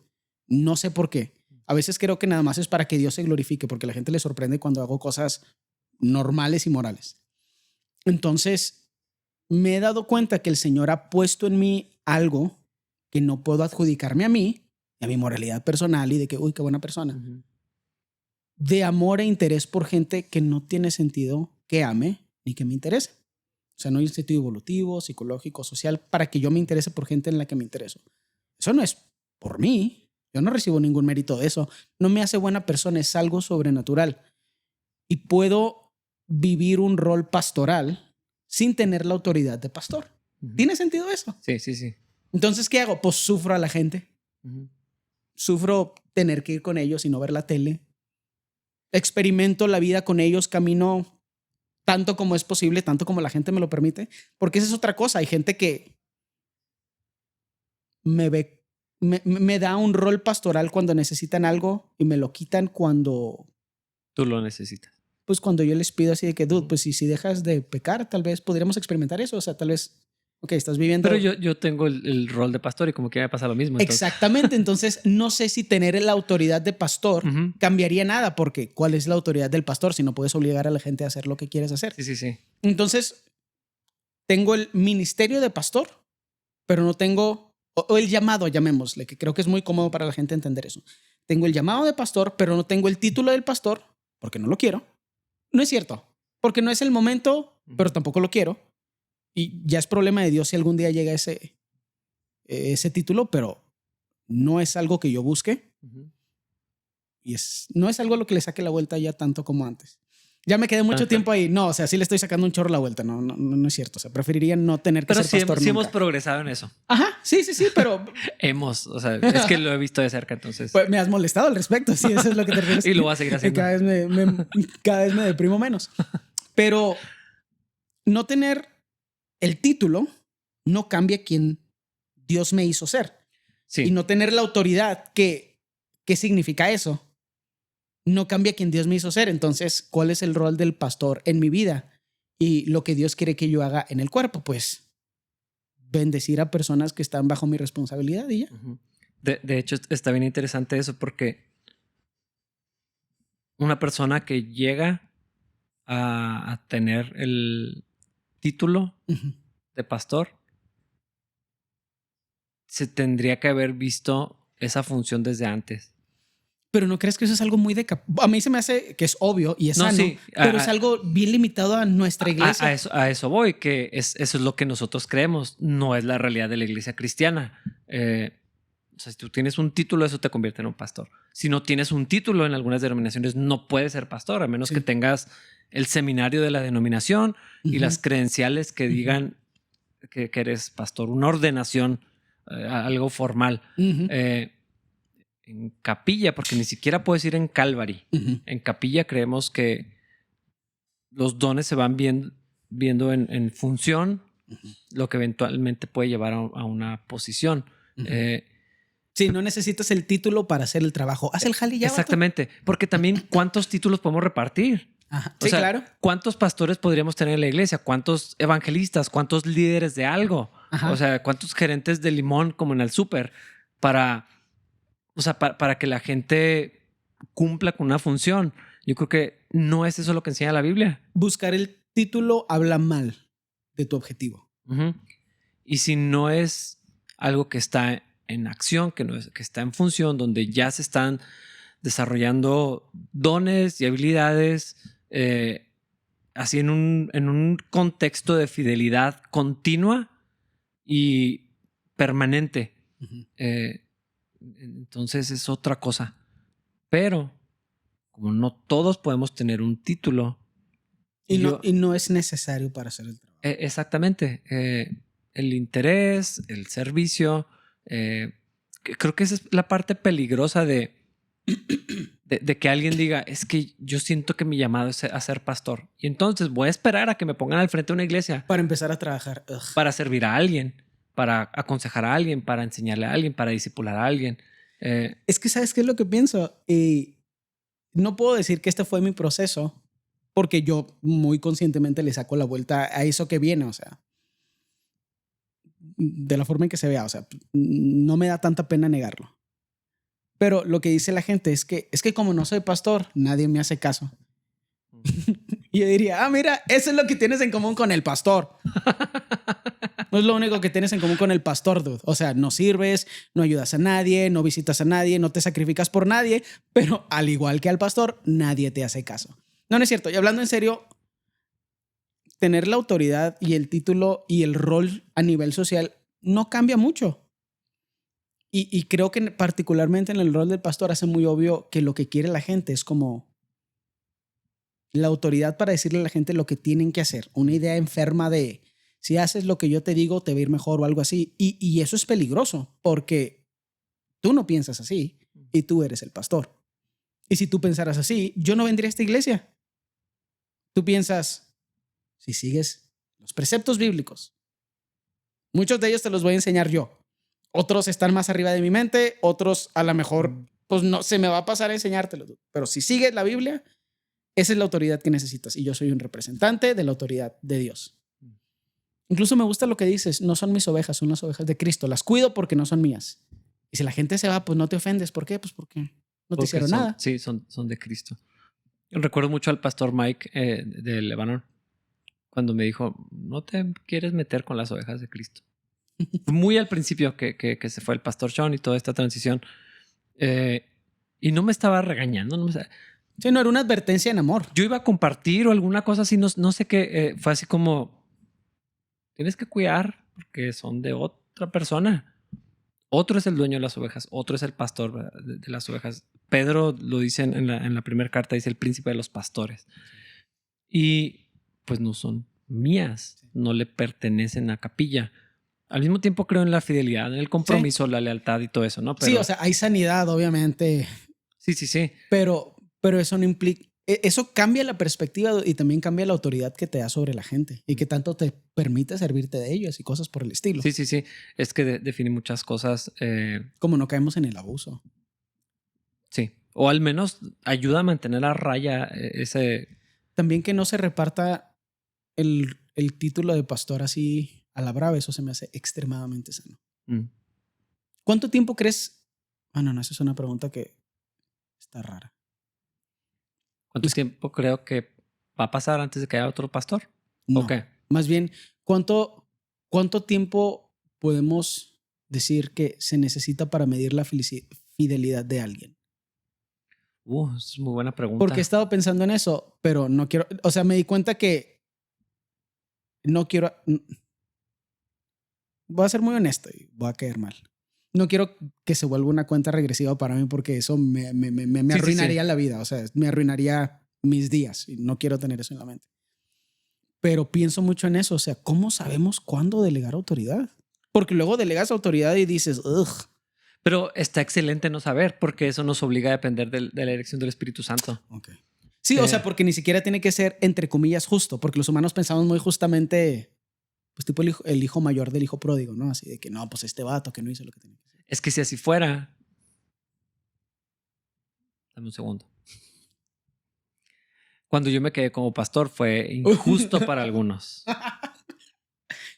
No sé por qué. A veces creo que nada más es para que Dios se glorifique, porque a la gente le sorprende cuando hago cosas normales y morales. Entonces, me he dado cuenta que el Señor ha puesto en mí algo que no puedo adjudicarme a mí, a mi moralidad personal y de que, uy, qué buena persona, de amor e interés por gente que no tiene sentido que ame ni que me interese. O sea, no hay un sentido evolutivo, psicológico, social, para que yo me interese por gente en la que me intereso. Eso no es por mí. Yo no recibo ningún mérito de eso. No me hace buena persona, es algo sobrenatural. Y puedo vivir un rol pastoral sin tener la autoridad de pastor. ¿Tiene sentido eso? Sí, sí, sí. Entonces, ¿qué hago? Pues sufro a la gente. Sufro tener que ir con ellos y no ver la tele. Experimento la vida con ellos, camino tanto como es posible, tanto como la gente me lo permite, porque esa es otra cosa. Hay gente que me da un rol pastoral cuando necesitan algo y me lo quitan cuando... Tú lo necesitas. Pues cuando yo les pido así de que, dude, pues si dejas de pecar, tal vez podríamos experimentar eso. O sea, tal vez... Ok, estás viviendo... Pero yo tengo el rol de pastor y como que me pasa lo mismo. Entonces... Exactamente. Entonces, no sé si tener la autoridad de pastor cambiaría nada, porque ¿cuál es la autoridad del pastor si no puedes obligar a la gente a hacer lo que quieres hacer? Sí, sí, sí. Entonces, tengo el ministerio de pastor, pero no tengo... O el llamado, llamémosle, que creo que es muy cómodo para la gente entender eso. Tengo el llamado de pastor, pero no tengo el título del pastor, porque no lo quiero. No es cierto, porque no es el momento, pero tampoco lo quiero. Y ya es problema de Dios si algún día llega ese título, pero no es algo que yo busque. Y no es algo a lo que le saque la vuelta ya tanto como antes. Ya me quedé mucho tiempo ahí. No, o sea, sí le estoy sacando un chorro la vuelta. No es cierto. O sea, preferiría no tener que ser pastor nunca. Pero sí hemos progresado en eso. Ajá, sí, pero... o sea, es que lo he visto de cerca, entonces... Pues me has molestado al respecto, sí, eso es lo que te refieres. Y lo voy a seguir haciendo. Cada vez me deprimo menos. Pero no tener el título no cambia quién Dios me hizo ser. Sí. Y no tener la autoridad, ¿qué significa eso? No cambia quién Dios me hizo ser. Entonces, ¿cuál es el rol del pastor en mi vida? Y lo que Dios quiere que yo haga en el cuerpo, pues bendecir a personas que están bajo mi responsabilidad y ya. De hecho, está bien interesante eso, porque una persona que llega a tener el título de pastor se tendría que haber visto esa función desde antes. Pero ¿no crees que eso es algo muy a mí se me hace que es obvio y es sano, sí, pero es algo bien limitado a nuestra iglesia? A eso voy, que eso es lo que nosotros creemos. No es la realidad de la iglesia cristiana. O sea, si tú tienes un título, eso te convierte en un pastor. Si no tienes un título en algunas denominaciones, no puedes ser pastor, a menos que tengas el seminario de la denominación y las credenciales que digan que eres pastor, una ordenación, algo formal. En capilla, porque ni siquiera puedes ir en Calvary. En capilla creemos que los dones se van viendo en función, lo que eventualmente puede llevar a una posición. Sí, no necesitas el título para hacer el trabajo. Haz el jale y ya. Exactamente. Porque también, ¿cuántos títulos podemos repartir? Ajá. Sí, claro. ¿Cuántos pastores podríamos tener en la iglesia? ¿Cuántos evangelistas? ¿Cuántos líderes de algo? Ajá. O sea, ¿cuántos gerentes de limón como en el súper? Para que la gente cumpla con una función. Yo creo que no es eso lo que enseña la Biblia. Buscar el título habla mal de tu objetivo. Y si no es algo que está en acción, que está en función, donde ya se están desarrollando dones y habilidades, así en un contexto de fidelidad continua y permanente. Entonces es otra cosa. Pero como no todos podemos tener un título. Y no es necesario para hacer el trabajo. Exactamente. El interés, el servicio. Creo que esa es la parte peligrosa de que alguien diga, es que yo siento que mi llamado es a ser pastor. Y entonces voy a esperar a que me pongan al frente de una iglesia. Para empezar a trabajar. Ugh. Para servir a alguien, para aconsejar a alguien, para enseñarle a alguien, para discipular a alguien. Es que ¿sabes qué es lo que pienso? No puedo decir que este fue mi proceso, porque yo muy conscientemente le saco la vuelta a eso que viene, o sea, de la forma en que se vea, o sea, no me da tanta pena negarlo. Pero lo que dice la gente es que como no soy pastor, nadie me hace caso. Y yo diría, mira, eso es lo que tienes en común con el pastor. No es lo único que tienes en común con el pastor, dude. O sea, no sirves, no ayudas a nadie, no visitas a nadie, no te sacrificas por nadie, pero al igual que al pastor, nadie te hace caso. No es cierto. Y hablando en serio, tener la autoridad y el título y el rol a nivel social no cambia mucho. Y creo que particularmente en el rol del pastor hace muy obvio que lo que quiere la gente es como la autoridad para decirle a la gente lo que tienen que hacer. Una idea enferma de si haces lo que yo te digo te va a ir mejor o algo así. Y eso es peligroso porque tú no piensas así y tú eres el pastor. Y si tú pensaras así, yo no vendría a esta iglesia. Tú piensas, si sigues los preceptos bíblicos, muchos de ellos te los voy a enseñar yo. Otros están más arriba de mi mente, otros a lo mejor pues no se me va a pasar a enseñártelo. Pero si sigues la Biblia, esa es la autoridad que necesitas. Y yo soy un representante de la autoridad de Dios. Incluso me gusta lo que dices, no son mis ovejas, son las ovejas de Cristo. Las cuido porque no son mías. Y si la gente se va, pues no te ofendes. ¿Por qué? Pues porque no te hicieron nada. Sí, son de Cristo. Recuerdo mucho al pastor Mike de Lebanon cuando me dijo, no te quieres meter con las ovejas de Cristo. Muy al principio que se fue el pastor Sean y toda esta transición. Y no me estaba regañando. Sí, no era una advertencia en amor. Yo iba a compartir o alguna cosa así, no sé qué. Fue así como, tienes que cuidar porque son de otra persona. Otro es el dueño de las ovejas, otro es el pastor de las ovejas. Pedro lo dice en la primera carta, dice el príncipe de los pastores. Y pues no son mías, no le pertenecen a capilla. Al mismo tiempo creo en la fidelidad, en el compromiso, la lealtad y todo eso, ¿no? Pero, sí, o sea, hay sanidad, obviamente. Sí. Pero eso no implica... Eso cambia la perspectiva y también cambia la autoridad que te da sobre la gente y que tanto te permite servirte de ellos y cosas por el estilo. Sí. Es que define muchas cosas. Como no caemos en el abuso. Sí. O al menos ayuda a mantener a raya ese... También que no se reparta el título de pastor así a la brava, eso se me hace extremadamente sano. ¿Cuánto tiempo crees? No, esa es una pregunta que está rara. ¿Cuánto tiempo creo que va a pasar antes de que haya otro pastor? No, ¿O qué? Más bien, ¿cuánto tiempo podemos decir que se necesita para medir la fidelidad de alguien? Es muy buena pregunta. Porque he estado pensando en eso, pero no quiero... O sea, me di cuenta que no quiero... Voy a ser muy honesto y voy a caer mal. No quiero que se vuelva una cuenta regresiva para mí porque eso me arruinaría la vida. O sea, me arruinaría mis días y no quiero tener eso en la mente. Pero pienso mucho en eso. O sea, ¿cómo sabemos cuándo delegar autoridad? Porque luego delegas autoridad y dices, ugh. Pero está excelente no saber porque eso nos obliga a depender de la elección del Espíritu Santo. Okay. Sí, o sea, porque ni siquiera tiene que ser, entre comillas, justo. Porque los humanos pensamos muy justamente... Pues tipo el hijo mayor del hijo pródigo, ¿no? Así de que no, pues este vato que no hizo lo que tenía que hacer. Es que si así fuera... Dame un segundo. Cuando yo me quedé como pastor fue injusto para algunos.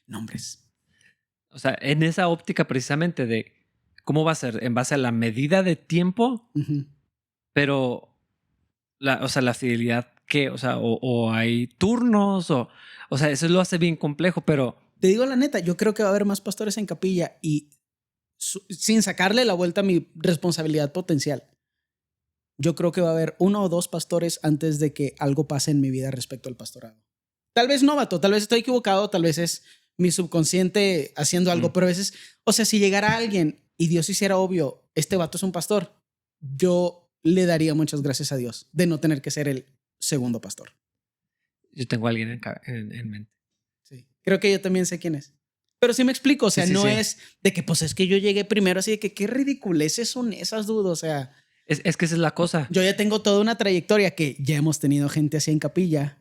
Nombres. O sea, en esa óptica precisamente de cómo va a ser en base a la medida de tiempo, pero la fidelidad que, o sea, o hay turnos, o sea, eso lo hace bien complejo, pero... Te digo la neta, yo creo que va a haber más pastores en capilla y sin sacarle la vuelta a mi responsabilidad potencial, yo creo que va a haber 1 o 2 pastores antes de que algo pase en mi vida respecto al pastorado. Tal vez no, vato, tal vez estoy equivocado, tal vez es mi subconsciente haciendo algo, pero a veces, o sea, si llegara alguien y Dios hiciera obvio, este vato es un pastor, yo le daría muchas gracias a Dios de no tener que ser el segundo pastor. Yo tengo a alguien en mente. Sí. Creo que yo también sé quién es. Pero sí me explico, o sea, Sí, no sí. es de que pues es que yo llegué primero, así de que qué ridiculeces son esas dudas, o sea. Es que esa es la cosa. Yo ya tengo toda una trayectoria que ya hemos tenido gente así en capilla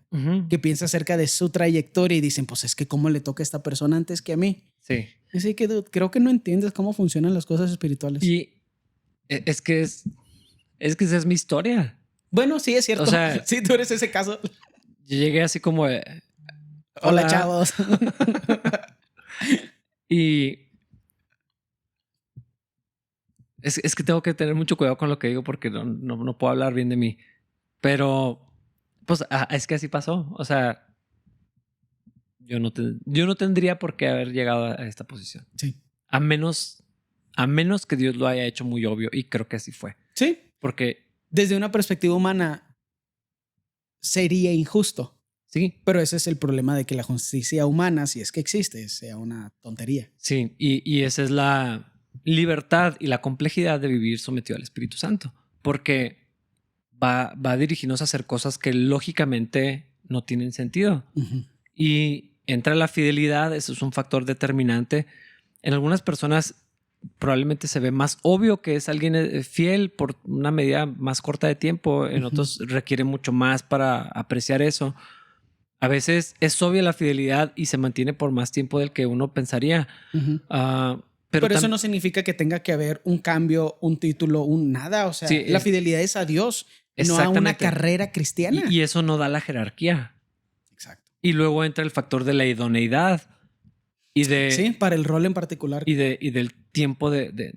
que piensa acerca de su trayectoria y dicen, pues es que cómo le toca a esta persona antes que a mí. Sí. Así que dude, creo que no entiendes cómo funcionan las cosas espirituales. Y es que esa es mi historia. Bueno, sí, es cierto. O sea, sí, tú eres ese caso. Yo llegué así como de, Hola, chavos. Y es que tengo que tener mucho cuidado con lo que digo porque no puedo hablar bien de mí. Pero, pues, es que así pasó. O sea, yo no tendría por qué haber llegado a esta posición. Sí. A menos que Dios lo haya hecho muy obvio. Y creo que así fue. Sí. Porque desde una perspectiva humana sería injusto. sí. Pero ese es el problema de que la justicia humana, si es que existe, sea una tontería. Sí. Y esa es la libertad y la complejidad de vivir sometido al Espíritu Santo. Porque va a dirigirnos a hacer cosas que lógicamente no tienen sentido. Uh-huh. Y entra la fidelidad, eso es un factor determinante. En algunas personas probablemente se ve más obvio que es alguien fiel por una medida más corta de tiempo. En otros requiere mucho más para apreciar eso. A veces es obvia la fidelidad y se mantiene por más tiempo del que uno pensaría. Pero eso no significa que tenga que haber un cambio, un título, un nada. O sea, sí, la fidelidad es a Dios, no a una carrera cristiana. Y eso no da la jerarquía. Exacto. Y luego entra el factor de la idoneidad. Sí, para el rol en particular. Y del tiempo de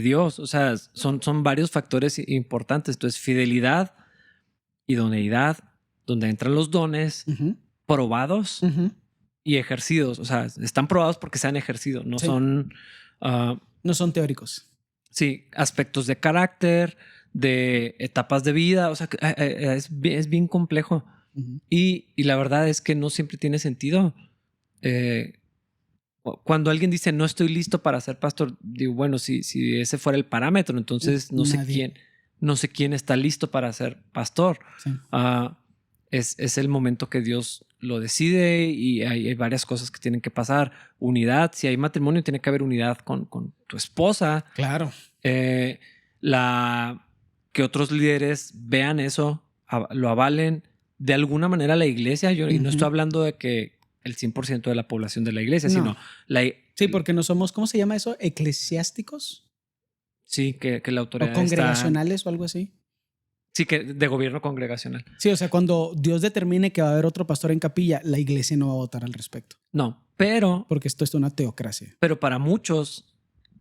Dios. O sea, son varios factores importantes. Entonces, fidelidad, idoneidad, donde entran los dones probados y ejercidos. O sea, están probados porque se han ejercido. No son... no son teóricos. Sí, aspectos de carácter, de etapas de vida. O sea, es bien complejo. Y la verdad es que no siempre tiene sentido. Cuando alguien dice no estoy listo para ser pastor, digo, bueno, si ese fuera el parámetro, entonces no sé quién está listo para ser pastor. Sí. Es el momento que Dios lo decide y hay varias cosas que tienen que pasar. Unidad, si hay matrimonio, tiene que haber unidad con tu esposa. Claro. Que otros líderes vean eso, lo avalen. De alguna manera la iglesia, y no estoy hablando de que el 100% de la población de la iglesia, sino sí, porque no somos, ¿cómo se llama eso? ¿Eclesiásticos? Sí, que la autoridad o congregacionales o algo así. Sí, que de gobierno congregacional. Sí, o sea, cuando Dios determine que va a haber otro pastor en capilla, la iglesia no va a votar al respecto. No, pero... Porque esto es una teocracia. Pero para muchos,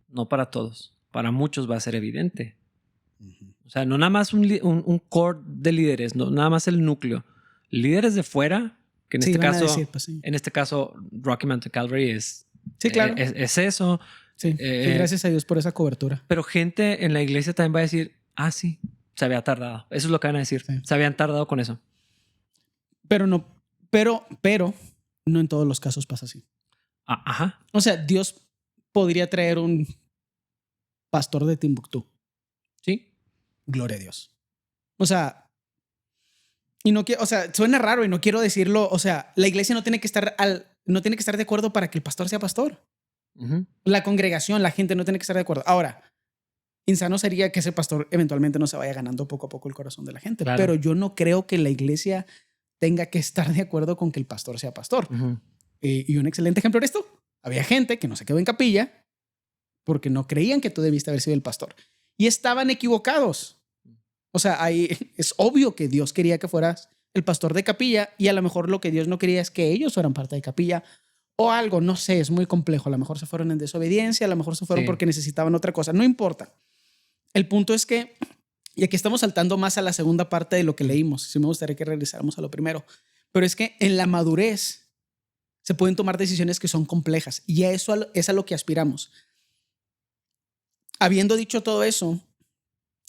no para todos, para muchos va a ser evidente. O sea, no nada más un core de líderes, no nada más el núcleo. Líderes de fuera, que en este caso, en este caso, Rocky Mountain Calvary es... Sí, claro. Es eso. Sí, gracias a Dios por esa cobertura. Pero gente en la iglesia también va a decir, sí, se había tardado. Eso es lo que van a decir. Sí. Se habían tardado con eso. Pero no en todos los casos pasa así. Ajá. O sea, Dios podría traer un pastor de Timbuktu. Sí. Gloria a Dios. O sea, suena raro y no quiero decirlo. O sea, la iglesia no tiene que estar de acuerdo para que el pastor sea pastor. La congregación, la gente no tiene que estar de acuerdo. Ahora, insano sería que ese pastor eventualmente no se vaya ganando poco a poco el corazón de la gente. Claro. Pero yo no creo que la iglesia tenga que estar de acuerdo con que el pastor sea pastor. Y un excelente ejemplo de esto, había gente que no se quedó en capilla porque no creían que tú debiste haber sido el pastor. Y estaban equivocados. O sea, ahí es obvio que Dios quería que fueras el pastor de capilla y a lo mejor lo que Dios no quería es que ellos fueran parte de capilla o algo, no sé, es muy complejo. A lo mejor se fueron en desobediencia, a lo mejor se fueron porque necesitaban otra cosa. No importa. El punto es que, y aquí estamos saltando más a la segunda parte de lo que leímos, sí me gustaría que regresáramos a lo primero, pero es que en la madurez se pueden tomar decisiones que son complejas y a eso es a lo que aspiramos. Habiendo dicho todo eso,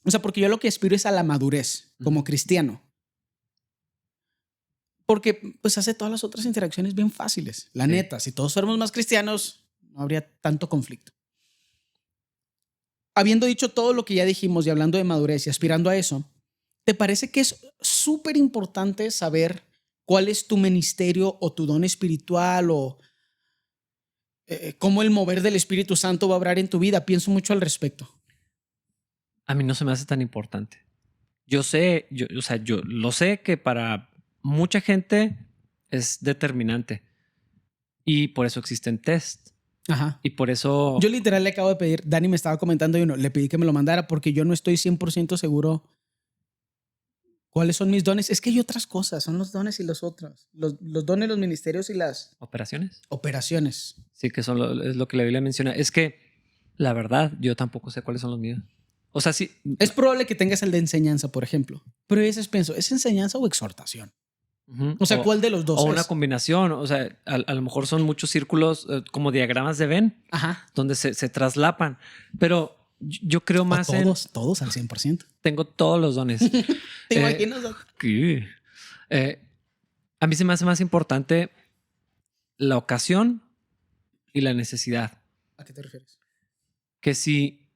o sea, porque yo lo que aspiro es a la madurez como cristiano. Porque pues hace todas las otras interacciones bien fáciles. La neta, si todos fuéramos más cristianos, no habría tanto conflicto. habiendo dicho todo lo que ya dijimos y hablando de madurez y aspirando a eso, ¿te parece que es súper importante saber cuál es tu ministerio o tu don espiritual o cómo el mover del Espíritu Santo va a obrar en tu vida? Pienso mucho al respecto. A mí no se me hace tan importante. Yo sé, o sea, yo lo sé que para mucha gente es determinante y por eso existen test. Ajá. Y por eso... Yo literal le acabo de pedir, Dani me estaba comentando y uno, le pedí que me lo mandara porque yo no estoy 100% seguro cuáles son mis dones. Es que hay otras cosas, son los dones y los otros. Los dones, los ministerios y las ¿Operaciones? operaciones. Sí, que es lo que la Biblia menciona. Es que, la verdad, yo tampoco sé cuáles son los míos. O sea, sí... Es probable que tengas el de enseñanza, por ejemplo. Pero a veces pienso, ¿es enseñanza o exhortación? O sea, ¿cuál de los dos o es? una combinación. O sea, a lo mejor son muchos círculos como diagramas de Venn, Ajá. donde se traslapan. Pero yo creo más en... Todos al 100%. Tengo todos los dones. ¿Te imaginas? A mí se me hace más importante la ocasión y la necesidad. ¿A qué te refieres? Que si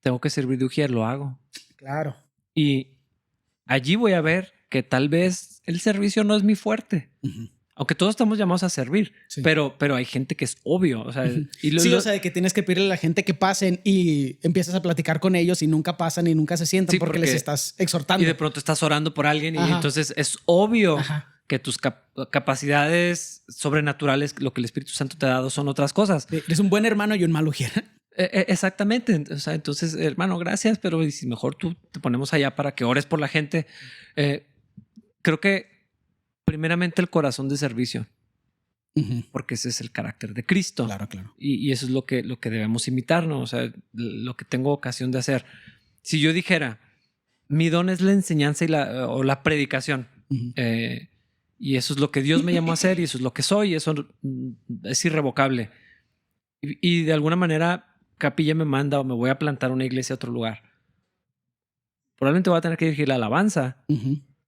tengo que servir de ujier, lo hago. Claro. Y allí voy a ver que tal vez el servicio no es mi fuerte. Uh-huh. Aunque todos estamos llamados a servir, sí. pero hay gente que es obvio. O sea, o sea, de que tienes que pedirle a la gente que pasen y empiezas a platicar con ellos y nunca pasan y nunca se sientan porque les estás exhortando. Y de pronto estás orando por alguien y entonces es obvio que tus capacidades sobrenaturales, lo que el Espíritu Santo te ha dado, son otras cosas. Eres un buen hermano y un mal ujier. Exactamente. O sea, entonces, hermano, gracias, pero si mejor tú te ponemos allá para que ores por la gente. Creo que primeramente el corazón de servicio, porque ese es el carácter de Cristo. Claro, claro. Y eso es lo que debemos imitarnos, o sea, lo que tengo ocasión de hacer. Si yo dijera, mi don es la enseñanza o la predicación, y eso es lo que Dios me llamó a hacer y eso es lo que soy, y eso es irrevocable. Y de alguna manera Capilla me manda o me voy a plantar una iglesia a otro lugar. Probablemente voy a tener que dirigir la alabanza.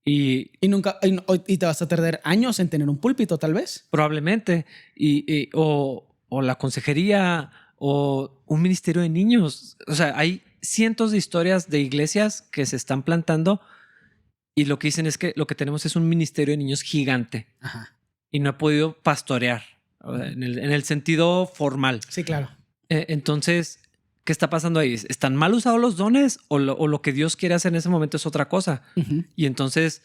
Y te vas a perder años en tener un púlpito, tal vez. Probablemente. O la consejería o un ministerio de niños. O sea, hay cientos de historias de iglesias que se están plantando y lo que dicen es que lo que tenemos es un ministerio de niños gigante. Ajá. Y no ha podido pastorear en el sentido formal. Sí, claro. Entonces, ¿qué está pasando ahí? ¿Están mal usados los dones o lo que Dios quiere hacer en ese momento es otra cosa? Y entonces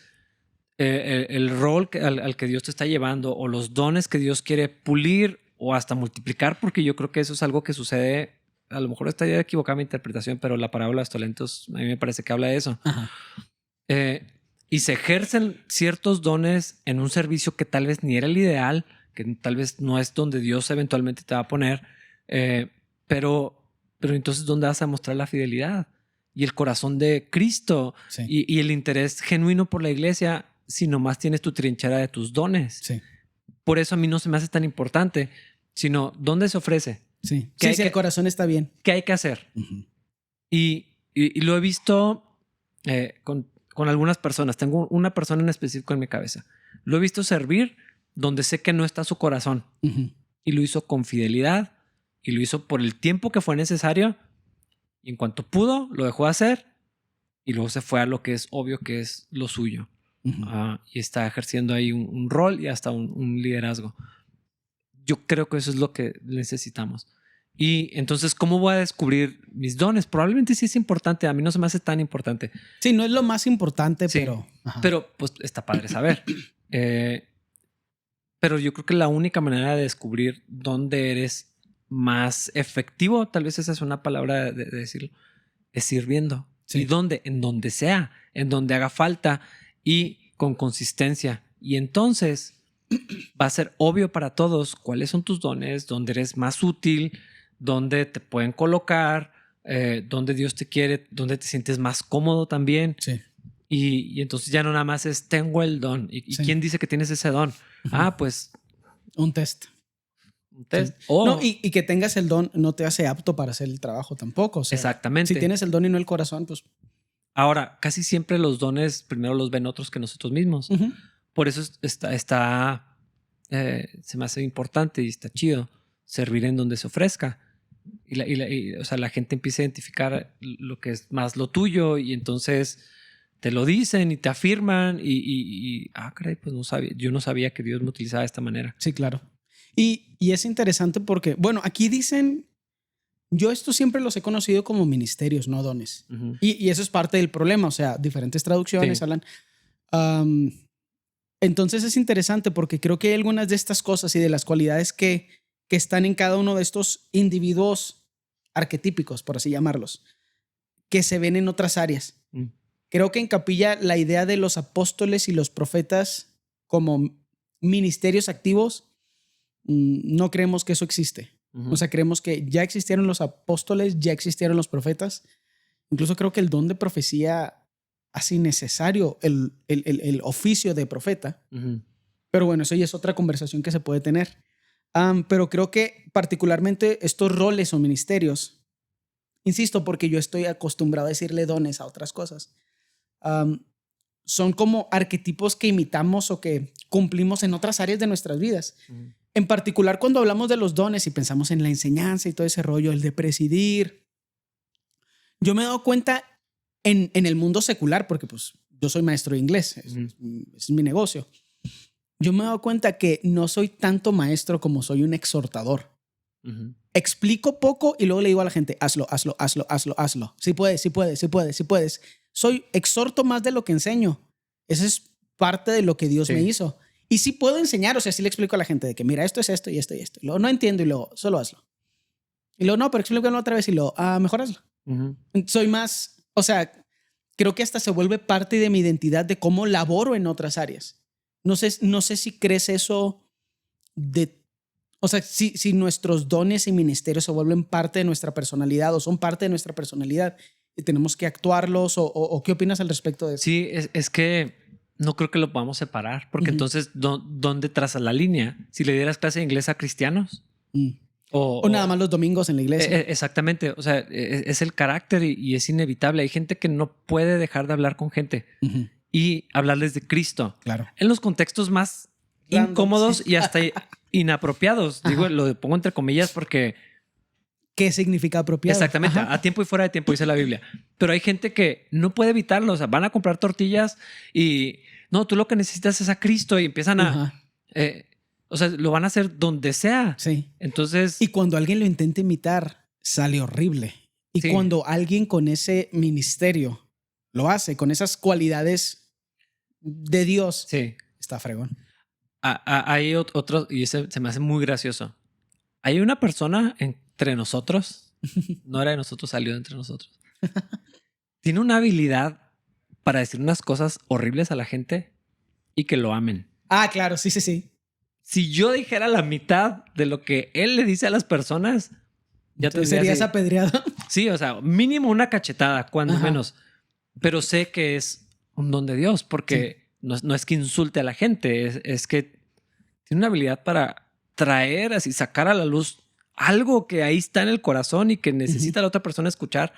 el rol al que Dios te está llevando o los dones que Dios quiere pulir o hasta multiplicar, porque yo creo que eso es algo que sucede, a lo mejor estaría equivocada mi interpretación, pero la parábola de los talentos a mí me parece que habla de eso. Y se ejercen ciertos dones en un servicio que tal vez ni era el ideal, que tal vez no es donde Dios eventualmente te va a poner, pero entonces ¿dónde vas a mostrar la fidelidad? Y el corazón de Cristo y el interés genuino por la iglesia si nomás tienes tu trinchera de tus dones. Sí. Por eso a mí no se me hace tan importante, sino ¿dónde se ofrece? Sí, el corazón está bien. ¿Qué hay que hacer? Y lo he visto con algunas personas. Tengo una persona en específico en mi cabeza. Lo he visto servir donde sé que no está su corazón. Y lo hizo con fidelidad y lo hizo por el tiempo que fue necesario. Y en cuanto pudo, lo dejó hacer y luego se fue a lo que es obvio que es lo suyo. Y está ejerciendo ahí un rol y hasta un liderazgo. Yo creo que eso es lo que necesitamos. Y entonces, ¿cómo voy a descubrir mis dones? Probablemente sí es importante. A mí no se me hace tan importante. Sí, no es lo más importante, sí, pero... Pero pues está padre saber. Pero yo creo que la única manera de descubrir dónde eres más efectivo, tal vez esa es una palabra de decirlo, es sirviendo. ¿Y dónde? En donde sea, en donde haga falta y con consistencia. Y entonces va a ser obvio para todos cuáles son tus dones, dónde eres más útil, dónde te pueden colocar, dónde Dios te quiere, dónde te sientes más cómodo también. Sí. Y entonces ya no nada más es tengo el don. ¿Y quién dice que tienes ese don? Pues... Un test. Sí. No, y que tengas el don no te hace apto para hacer el trabajo tampoco. O sea, exactamente. Si tienes el don y no el corazón, pues... Ahora, casi siempre los dones primero los ven otros que nosotros mismos. Por eso se me hace importante y está chido servir en donde se ofrezca. O sea, la gente empieza a identificar lo que es más lo tuyo y entonces te lo dicen y te afirman caray, pues no sabía, yo no sabía que Dios me utilizaba de esta manera. Sí, claro. Y es interesante porque, bueno, aquí dicen, yo esto siempre los he conocido como ministerios, no dones. Uh-huh. Y eso es parte del problema, o sea, diferentes traducciones Sí. hablan. Entonces es interesante porque creo que hay algunas de estas cosas y de las cualidades que están en cada uno de estos individuos arquetípicos, por así llamarlos, que se ven en otras áreas. Creo que en Capilla la idea de los apóstoles y los profetas como ministerios activos, no creemos que eso existe. O sea, creemos que ya existieron los apóstoles, ya existieron los profetas. Incluso creo que el don de profecía hace innecesario el oficio de profeta. Pero bueno, eso ya es otra conversación que se puede tener. Pero creo que particularmente estos roles o ministerios, insisto, porque yo estoy acostumbrado a decirle dones a otras cosas, son como arquetipos que imitamos o que cumplimos en otras áreas de nuestras vidas. En particular, cuando hablamos de los dones y pensamos en la enseñanza y todo ese rollo, el de presidir, yo me he dado cuenta en el mundo secular, porque pues yo soy maestro de inglés, es mi negocio. Yo me he dado cuenta que no soy tanto maestro como soy un exhortador. Explico poco y luego le digo a la gente, hazlo. Si puedes. Exhorto más de lo que enseño. Esa es parte de lo que Dios me hizo. Y sí puedo enseñar, o sea, sí le explico a la gente de que mira, esto es esto y esto y esto. Y luego no entiendo y luego solo hazlo. Y luego no, pero explícalo otra vez y luego mejor hazlo. Soy más, o sea, creo que hasta se vuelve parte de mi identidad de cómo laboro en otras áreas. No sé si crees eso o sea, si nuestros dones y ministerios se vuelven parte de nuestra personalidad o son parte de nuestra personalidad y tenemos que actuarlos o ¿qué opinas al respecto de eso? Sí, es que no creo que lo podamos separar porque entonces, ¿dónde trazas la línea? Si le dieras clase de inglés a cristianos o nada más los domingos en la iglesia. Exactamente, o sea, es el carácter y es inevitable. Hay gente que no puede dejar de hablar con gente y hablarles de Cristo. Claro. En los contextos más incómodos y hasta inapropiados. Digo, lo pongo entre comillas porque... ¿Qué significa apropiado? Exactamente, a tiempo y fuera de tiempo, dice la Biblia. Pero hay gente que no puede evitarlo. O sea, van a comprar tortillas y... No, tú lo que necesitas es a Cristo y empiezan a... o sea, lo van a hacer donde sea. Sí. Entonces... Y cuando alguien lo intenta imitar, sale horrible. Y cuando alguien con ese ministerio lo hace, con esas cualidades de Dios, está fregón. Hay otro, y ese se me hace muy gracioso. Hay una persona entre nosotros, no era de nosotros, salió de entre nosotros. Tiene una habilidad para decir unas cosas horribles a la gente y que lo amen. Claro, sí. Si yo dijera la mitad de lo que él le dice a las personas, ya te serías apedreado. Sí, o sea, mínimo una cachetada, cuando menos. Pero sé que es un don de Dios porque no es que insulte a la gente, es que tiene una habilidad para traer, así, sacar a la luz algo que ahí está en el corazón y que necesita la otra persona escuchar.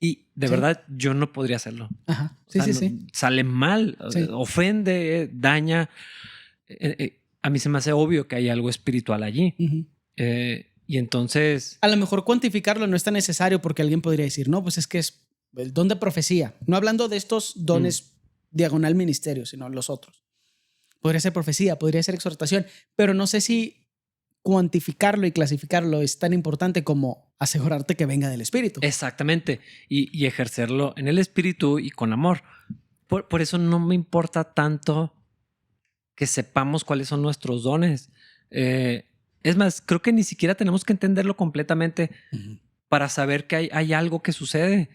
Y de verdad, yo no podría hacerlo. Sí. Sale mal, ofende, daña. A mí se me hace obvio que hay algo espiritual allí. Y entonces... A lo mejor cuantificarlo no es tan necesario porque alguien podría decir, no, pues es que es el don de profecía. No hablando de estos dones diagonal ministerio, sino los otros. Podría ser profecía, podría ser exhortación, pero no sé si cuantificarlo y clasificarlo es tan importante como asegurarte que venga del Espíritu. Exactamente. Y ejercerlo en el Espíritu y con amor. Por eso no me importa tanto que sepamos cuáles son nuestros dones. Es más, creo que ni siquiera tenemos que entenderlo completamente para saber que hay algo que sucede.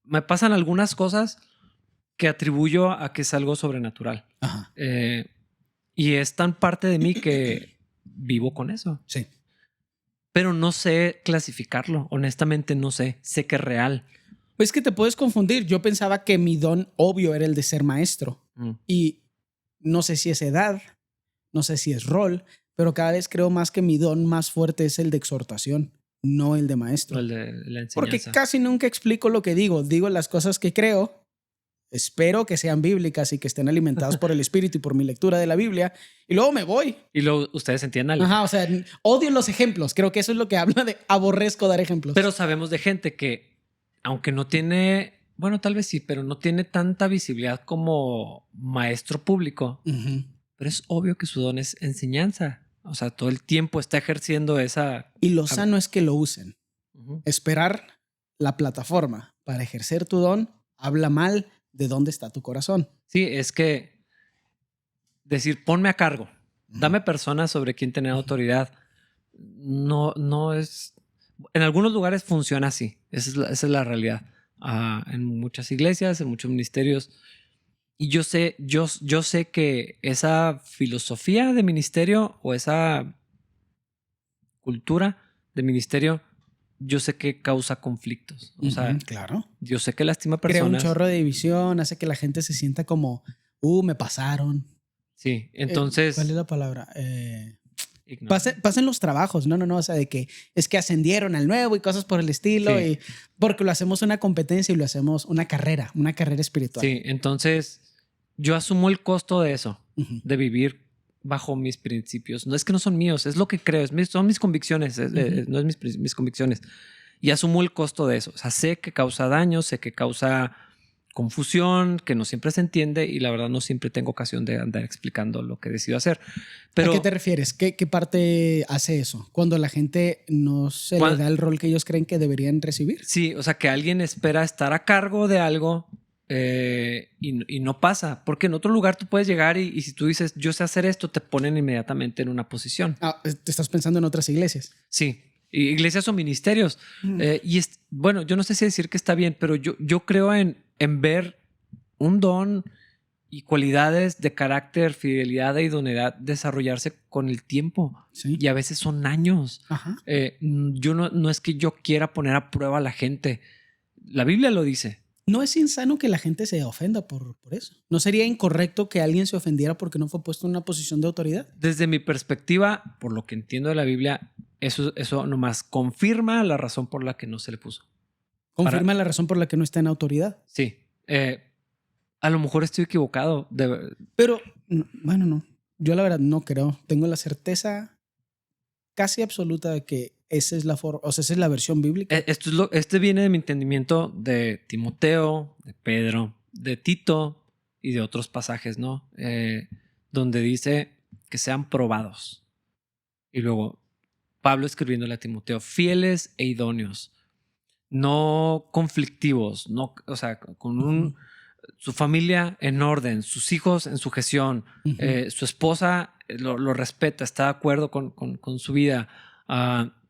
Me pasan algunas cosas que atribuyo a que es algo sobrenatural. Y es tan parte de mí que vivo con eso. Sí. Pero no sé clasificarlo. Honestamente no sé. Sé que es real. Pues que te puedes confundir. Yo pensaba que mi don obvio era el de ser maestro. Y no sé si es edad, no sé si es rol, pero cada vez creo más que mi don más fuerte es el de exhortación, no el de maestro. El de la enseñanza. Porque casi nunca explico lo que digo. Digo las cosas que creo espero que sean bíblicas y que estén alimentadas por el Espíritu y por mi lectura de la Biblia, y luego me voy. Y luego ustedes entiendan. Ajá, o sea, odio los ejemplos. Creo que eso es lo que habla de aborrezco dar ejemplos. Pero sabemos de gente que, aunque no tiene, bueno, tal vez sí, pero no tiene tanta visibilidad como maestro público, pero es obvio que su don es enseñanza. O sea, todo el tiempo está ejerciendo esa... Y lo sano es que lo usen. Esperar la plataforma para ejercer tu don habla mal de dónde está tu corazón. Sí, es que decir, ponme a cargo, dame personas sobre quien tener autoridad, no es... En algunos lugares funciona así, esa es la realidad. En muchas iglesias, en muchos ministerios. Y yo sé que esa filosofía de ministerio o esa cultura de ministerio, yo sé que causa conflictos. O sea, claro. Yo sé que lastima personas. Crea un chorro de división, hace que la gente se sienta como, me pasaron. Sí, entonces... ¿Cuál es la palabra? Pasen los trabajos, no, o sea, de que es que ascendieron al nuevo y cosas por el estilo, y porque lo hacemos una competencia y lo hacemos una carrera espiritual. Sí, entonces yo asumo el costo de eso, de vivir bajo mis principios. No es que no son míos, es lo que creo, son mis convicciones, no es mis convicciones. Y asumo el costo de eso. O sea, sé que causa daño, sé que causa confusión, que no siempre se entiende y la verdad no siempre tengo ocasión de andar explicando lo que decido hacer. Pero, ¿a qué te refieres? ¿Qué parte hace eso? Cuando la gente no se le da el rol que ellos creen que deberían recibir. Sí, o sea, que alguien espera estar a cargo de algo y no pasa. Porque en otro lugar tú puedes llegar y si tú dices, yo sé hacer esto, te ponen inmediatamente en una posición. ¿Te estás pensando en otras iglesias? Sí. Iglesias o ministerios. Bueno, yo no sé si decir que está bien, pero yo creo en ver un don y cualidades de carácter, fidelidad e idoneidad desarrollarse con el tiempo. Sí. Y a veces son años. Yo no es que yo quiera poner a prueba a la gente. La Biblia lo dice. No es insano que la gente se ofenda por eso. ¿No sería incorrecto que alguien se ofendiera porque no fue puesto en una posición de autoridad? Desde mi perspectiva, por lo que entiendo de la Biblia, eso nomás confirma la razón por la que no se le puso. ¿Confirma la razón por la que no está en autoridad? Sí. A lo mejor estoy equivocado. Pero, bueno, no. Yo la verdad no creo. Tengo la certeza casi absoluta de que esa es la forma, o sea, esa es la versión bíblica. Este viene de mi entendimiento de Timoteo, de Pedro, de Tito y de otros pasajes, ¿no? Donde dice que sean probados. Y luego Pablo escribiéndole a Timoteo, fieles e idóneos, no conflictivos, no, o sea, con su familia en orden, sus hijos en sujeción, su esposa lo respeta, está de acuerdo con su vida,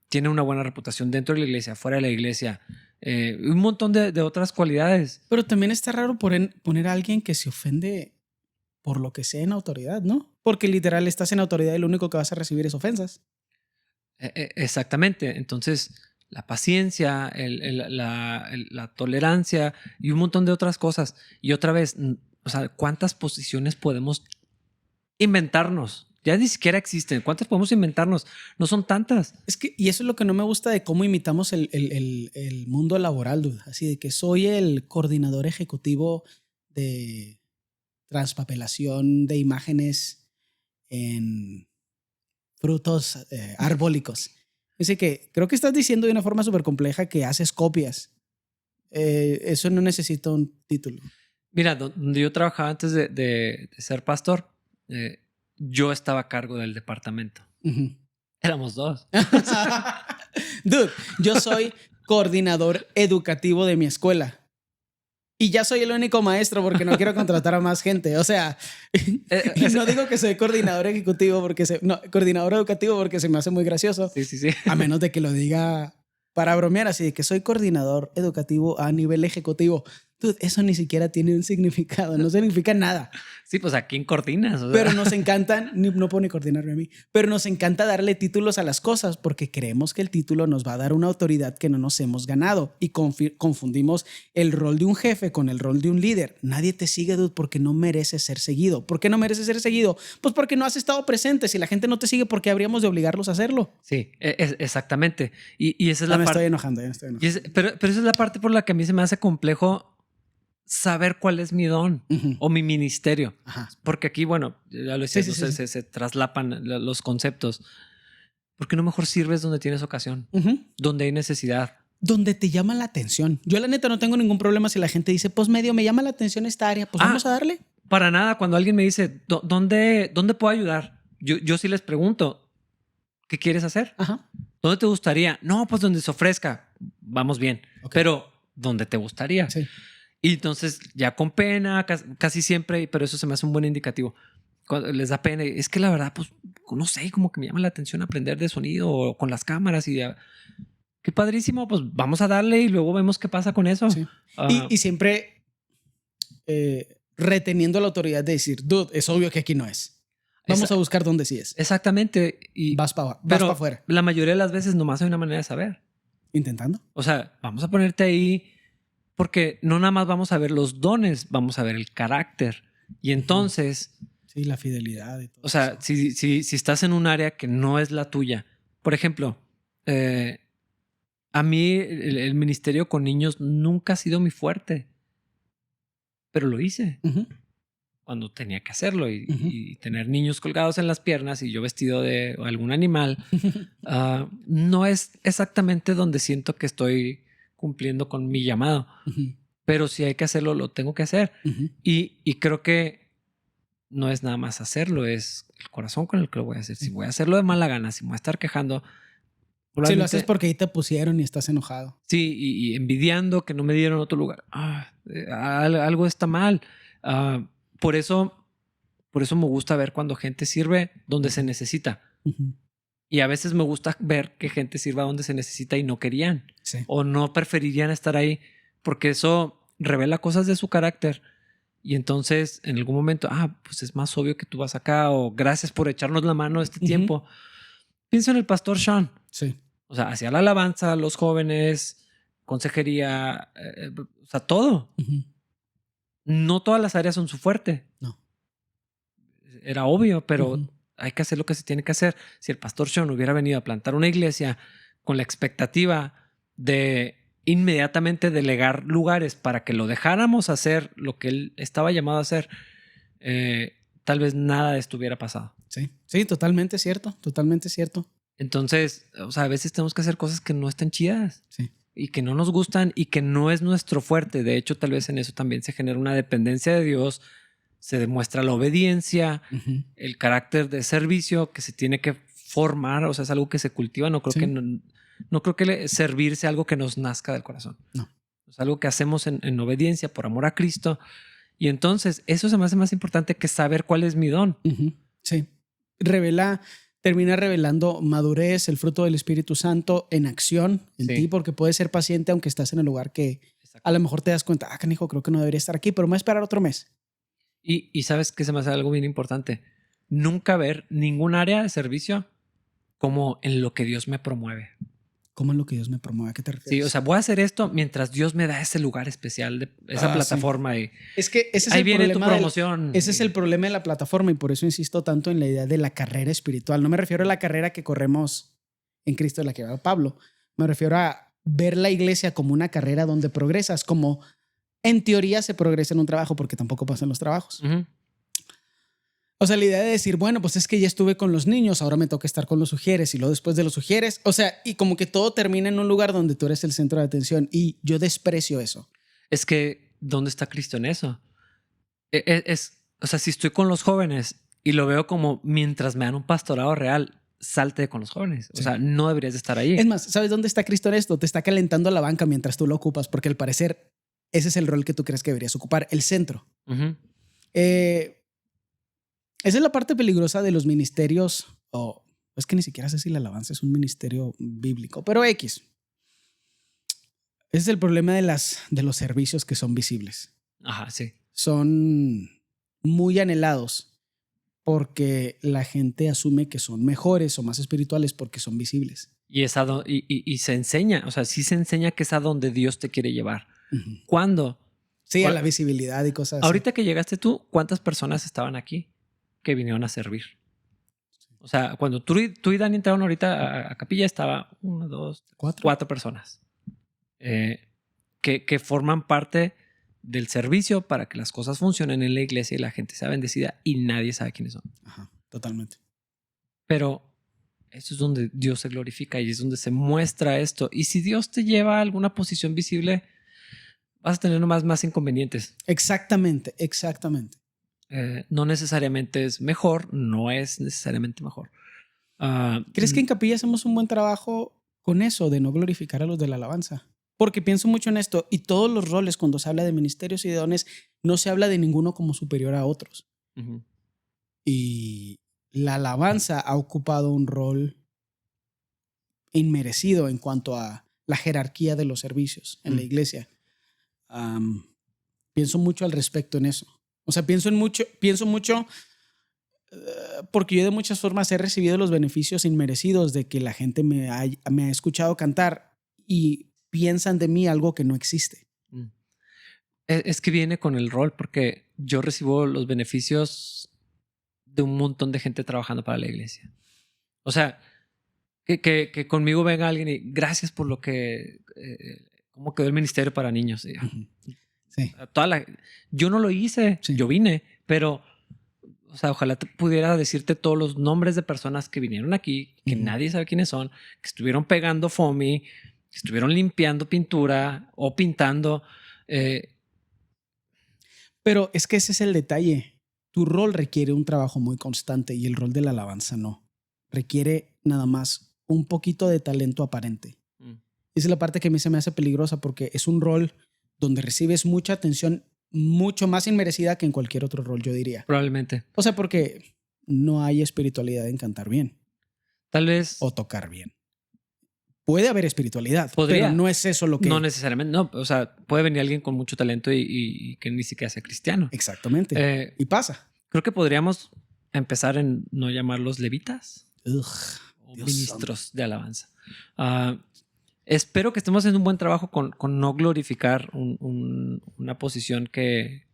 tiene una buena reputación dentro de la iglesia, fuera de la iglesia, un montón de otras cualidades. Pero también está raro poner a alguien que se ofende por lo que sea en autoridad, ¿no? Porque literal estás en autoridad y lo único que vas a recibir es ofensas. Exactamente. Entonces, la paciencia, la tolerancia y un montón de otras cosas. Y otra vez, o sea, ¿cuántas posiciones podemos inventarnos? Ya ni siquiera existen. ¿Cuántas podemos inventarnos? No son tantas. Es que, y eso es lo que no me gusta de cómo imitamos el mundo laboral, dude. Así de que soy el coordinador ejecutivo de transpapelación de imágenes en frutos arbólicos. Dice que creo que estás diciendo de una forma súper compleja que haces copias. Eso no necesita un título. Mira, donde yo trabajaba antes de ser pastor, yo estaba a cargo del departamento. Éramos dos. Dude, yo soy coordinador educativo de mi escuela. Y ya soy el único maestro porque no quiero contratar a más gente. O sea, y no digo que soy coordinador ejecutivo coordinador educativo porque se me hace muy gracioso. Sí. A menos de que lo diga para bromear, así de que soy coordinador educativo a nivel ejecutivo. Dude, eso ni siquiera tiene un significado, no significa nada. Sí, pues ¿a quién coordinas? O sea. Pero nos encantan, no puedo ni coordinarme a mí, pero nos encanta darle títulos a las cosas porque creemos que el título nos va a dar una autoridad que no nos hemos ganado y confundimos el rol de un jefe con el rol de un líder. Nadie te sigue, dude, porque no mereces ser seguido. ¿Por qué no mereces ser seguido? Pues porque no has estado presente. Si la gente no te sigue, ¿por qué habríamos de obligarlos a hacerlo? Sí, exactamente. Y esa es la parte. Ya me estoy enojando. Pero esa es la parte por la que a mí se me hace complejo saber cuál es mi don o mi ministerio. Ajá. Porque aquí, bueno, ya lo decía, se traslapan los conceptos. ¿Por qué no mejor sirves donde tienes ocasión? Donde hay necesidad. Donde te llama la atención. Yo la neta no tengo ningún problema si la gente dice, pues medio me llama la atención esta área, pues vamos a darle. Para nada. Cuando alguien me dice, ¿dónde puedo ayudar? Yo sí les pregunto, ¿qué quieres hacer? Ajá. ¿Dónde te gustaría? No, pues donde se ofrezca. Vamos bien. Okay. Pero ¿dónde te gustaría? Sí. Y entonces ya con pena, casi siempre, pero eso se me hace un buen indicativo. Cuando les da pena, es que la verdad, pues no sé, como que me llama la atención aprender de sonido o con las cámaras y qué padrísimo, pues vamos a darle y luego vemos qué pasa con eso. Sí. Y siempre reteniendo la autoridad de decir, dude, es obvio que aquí no es. Vamos a buscar dónde sí es. Exactamente. Y vas para afuera. La mayoría de las veces nomás hay una manera de saber. Intentando. O sea, vamos a ponerte ahí porque no nada más vamos a ver los dones, vamos a ver el carácter. Y entonces... Sí, la fidelidad y todo. O sea, si estás en un área que no es la tuya. Por ejemplo, a mí el ministerio con niños nunca ha sido mi fuerte. Pero lo hice. Cuando tenía que hacerlo y tener niños colgados en las piernas y yo vestido de algún animal. No es exactamente donde siento que estoy cumpliendo con mi llamado. Pero si hay que hacerlo, lo tengo que hacer. Y creo que no es nada más hacerlo, es el corazón con el que lo voy a hacer. Si voy a hacerlo de mala gana, si me voy a estar quejando. Si lo haces porque ahí te pusieron y estás enojado. Sí, y envidiando que no me dieron otro lugar. Algo está mal. Por eso me gusta ver cuando gente sirve donde se necesita. Y a veces me gusta ver que gente sirva donde se necesita y no querían. Sí. O no preferirían estar ahí porque eso revela cosas de su carácter. Y entonces en algún momento, pues es más obvio que tú vas acá o gracias por echarnos la mano este tiempo. Pienso en el pastor Sean. Sí. O sea, hacia la alabanza, los jóvenes, consejería, o sea, todo. No todas las áreas son su fuerte. No. Era obvio, pero hay que hacer lo que se tiene que hacer. Si el pastor Sean hubiera venido a plantar una iglesia con la expectativa de inmediatamente delegar lugares para que lo dejáramos hacer lo que él estaba llamado a hacer, tal vez nada de esto hubiera pasado. Sí, sí, totalmente cierto, totalmente cierto. Entonces, o sea, a veces tenemos que hacer cosas que no están chidas. Sí. Y que no nos gustan y que no es nuestro fuerte. De hecho, tal vez en eso también se genera una dependencia de Dios, se demuestra la obediencia, el carácter de servicio que se tiene que formar, o sea, es algo que se cultiva. No creo no creo que servir sea algo que nos nazca del corazón. No. Es algo que hacemos en obediencia por amor a Cristo. Y entonces eso se me hace más importante que saber cuál es mi don. Sí. Termina revelando madurez, el fruto del Espíritu Santo en acción en ti, porque puedes ser paciente aunque estás en el lugar que a lo mejor te das cuenta, canijo, creo que no debería estar aquí, pero me voy a esperar otro mes. Y sabes que se me hace algo bien importante. Nunca ver ningún área de servicio como en lo que Dios me promueve. ¿Cómo en lo que Dios me promueve? ¿A qué te refieres? Sí, o sea, voy a hacer esto mientras Dios me da ese lugar especial, de esa plataforma. Sí. Es que ese es ahí el viene problema tu promoción. Ese es el problema de la plataforma y por eso insisto tanto en la idea de la carrera espiritual. No me refiero a la carrera que corremos en Cristo, de la que va Pablo. Me refiero a ver la iglesia como una carrera donde progresas, como en teoría se progresa en un trabajo, porque tampoco pasan los trabajos. O sea, la idea de decir, bueno, pues es que ya estuve con los niños, ahora me toca estar con los sugieres y luego después de los sugieres. O sea, y como que todo termina en un lugar donde tú eres el centro de atención y yo desprecio eso. Es que, ¿dónde está Cristo en eso? O sea, si estoy con los jóvenes y lo veo como mientras me dan un pastorado real, salte con los jóvenes. O sea, no deberías de estar ahí. Es más, ¿sabes dónde está Cristo en esto? Te está calentando la banca mientras tú lo ocupas, porque al parecer ese es el rol que tú crees que deberías ocupar, el centro. Esa es la parte peligrosa de los ministerios, es que ni siquiera sé si la alabanza es un ministerio bíblico, pero X. Ese es el problema de los servicios que son visibles. Ajá, sí. Son muy anhelados porque la gente asume que son mejores o más espirituales porque son visibles. Y se enseña, o sea, sí se enseña que es a donde Dios te quiere llevar. ¿Cuándo? Sí, a la visibilidad y cosas así. Ahorita que llegaste tú, ¿cuántas personas estaban aquí que vinieron a servir? O sea, cuando tú y Dani entraron ahorita a capilla, estaba 4 personas que forman parte del servicio para que las cosas funcionen en la iglesia y la gente sea bendecida y nadie sabe quiénes son. Ajá, totalmente. Pero eso es donde Dios se glorifica y es donde se muestra esto. Y si Dios te lleva a alguna posición visible, vas a tener nomás más inconvenientes. Exactamente, exactamente. No necesariamente es mejor, no es necesariamente mejor. ¿Crees que en Capilla hacemos un buen trabajo con eso de no glorificar a los de la alabanza? Porque pienso mucho en esto y todos los roles cuando se habla de ministerios y de dones no se habla de ninguno como superior a otros. Uh-huh. Y la alabanza ha ocupado un rol inmerecido en cuanto a la jerarquía de los servicios en la iglesia. Pienso mucho al respecto en eso. O sea, pienso mucho porque yo de muchas formas he recibido los beneficios inmerecidos de que la gente me ha escuchado cantar y piensan de mí algo que no existe. Es que viene con el rol, porque yo recibo los beneficios de un montón de gente trabajando para la iglesia. O sea, que conmigo venga alguien y gracias por lo que... ¿Cómo quedó el ministerio para niños? Sí. Yo no lo hice, sí. Yo vine, pero... O sea, ojalá pudiera decirte todos los nombres de personas que vinieron aquí, que nadie sabe quiénes son, que estuvieron pegando foamy, que estuvieron limpiando pintura o pintando. Pero es que ese es el detalle. Tu rol requiere un trabajo muy constante y el rol de la alabanza no. Requiere nada más un poquito de talento aparente. Esa es la parte que a mí se me hace peligrosa porque es un rol donde recibes mucha atención mucho más inmerecida que en cualquier otro rol, yo diría. Probablemente. O sea, porque no hay espiritualidad en cantar bien. Tal vez. O tocar bien. Puede haber espiritualidad, pero no es eso lo que... No necesariamente, no. O sea, puede venir alguien con mucho talento y que ni siquiera sea cristiano. Exactamente. Y pasa. Creo que podríamos empezar en no llamarlos levitas o Dios ministros santo. de alabanza. Espero que estemos haciendo un buen trabajo con no glorificar una posición que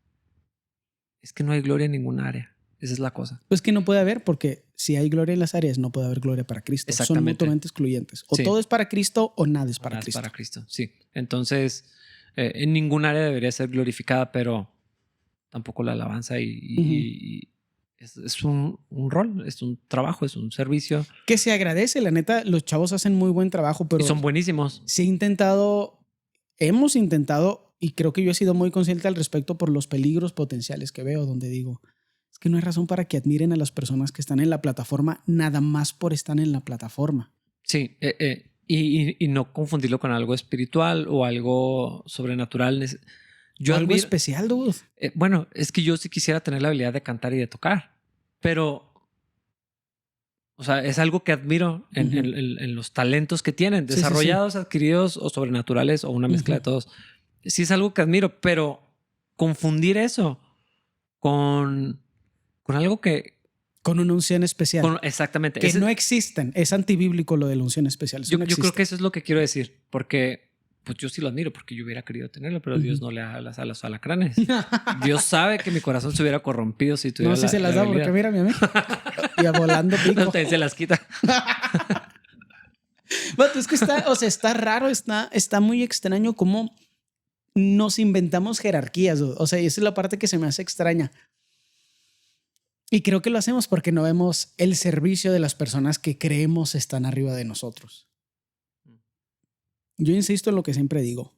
es que no hay gloria en ninguna área. Esa es la cosa. Pues que no puede haber, porque si hay gloria en las áreas, no puede haber gloria para Cristo. Son mutuamente excluyentes. O todo es para Cristo o nada es para Cristo. Para Cristo, sí. Entonces, en ningún área debería ser glorificada, pero tampoco la alabanza y es un rol, es un trabajo, es un servicio. Que se agradece, la neta, los chavos hacen muy buen trabajo, pero... Y son buenísimos. Hemos intentado, y creo que yo he sido muy consciente al respecto por los peligros potenciales que veo, donde digo, es que no hay razón para que admiren a las personas que están en la plataforma nada más por estar en la plataforma. Sí, y no confundirlo con algo espiritual o algo sobrenatural. Algo especial, dude. Bueno, es que yo sí quisiera tener la habilidad de cantar y de tocar, pero, o sea, es algo que admiro en los talentos que tienen, desarrollados, adquiridos o sobrenaturales o una mezcla de todos. Sí es algo que admiro, pero confundir eso con algo que... Con una unción especial. Exactamente. Que no existen. Es antibíblico lo de la unción especial. Yo creo que eso es lo que quiero decir, porque... Pues yo sí lo admiro porque yo hubiera querido tenerlo, pero Dios no le da las alas a alacranes. Dios sabe que mi corazón se hubiera corrompido si tuviera. No, si se las da, porque mírame a mí. Y a volando pico. No, se las quita. Pero es que está raro, está muy extraño cómo nos inventamos jerarquías. O sea, esa es la parte que se me hace extraña. Y creo que lo hacemos porque no vemos el servicio de las personas que creemos están arriba de nosotros. Yo insisto en lo que siempre digo.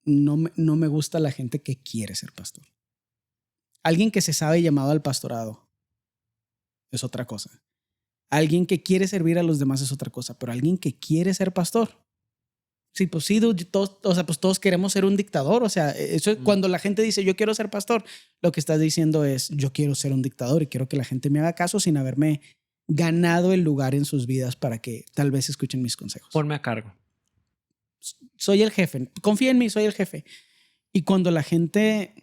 No me gusta la gente que quiere ser pastor. Alguien que se sabe llamado al pastorado es otra cosa. Alguien que quiere servir a los demás es otra cosa, pero alguien que quiere ser pastor. Sí, pues sí, todos queremos ser un dictador. O sea, eso es cuando la gente dice yo quiero ser pastor, lo que estás diciendo es yo quiero ser un dictador y quiero que la gente me haga caso sin haberme ganado el lugar en sus vidas para que tal vez escuchen mis consejos. Ponme a cargo. Soy el jefe, confía en mí, soy el jefe. Y cuando la gente,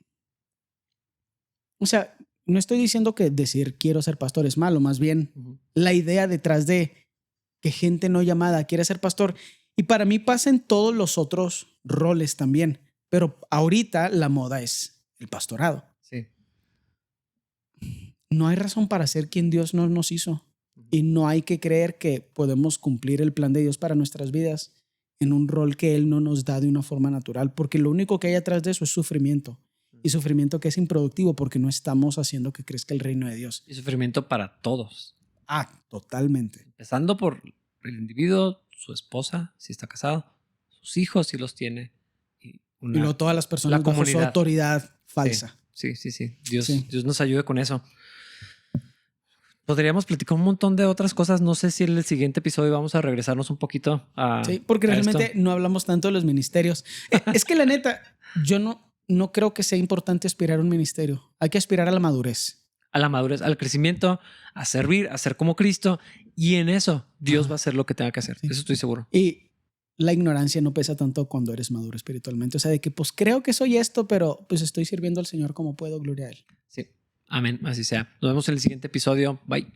o sea, no estoy diciendo que decir quiero ser pastor es malo, más bien la idea detrás de que gente no llamada quiere ser pastor. Y para mí pasa en todos los otros roles también, pero ahorita la moda es el pastorado. Sí. No hay razón para ser quien Dios no nos hizo y no hay que creer que podemos cumplir el plan de Dios para nuestras vidas en un rol que Él no nos da de una forma natural, porque lo único que hay atrás de eso es sufrimiento. Y sufrimiento que es improductivo porque no estamos haciendo que crezca el reino de Dios. Y sufrimiento para todos. Totalmente. Empezando por el individuo, su esposa, si está casado, sus hijos, si los tiene. Y luego todas las personas bajo su autoridad falsa. Sí. Dios nos ayude con eso. Podríamos platicar un montón de otras cosas. No sé si en el siguiente episodio vamos a regresarnos un poquito a... Sí, porque realmente no hablamos tanto de los ministerios. Es que la neta, yo no creo que sea importante aspirar a un ministerio. Hay que aspirar a la madurez. A la madurez, al crecimiento, a servir, a ser como Cristo. Y en eso Dios va a hacer lo que tenga que hacer. Sí. Eso estoy seguro. Y la ignorancia no pesa tanto cuando eres maduro espiritualmente. O sea, de que pues creo que soy esto, pero pues estoy sirviendo al Señor como puedo, gloria a Él. Sí. Amén. Así sea. Nos vemos en el siguiente episodio. Bye.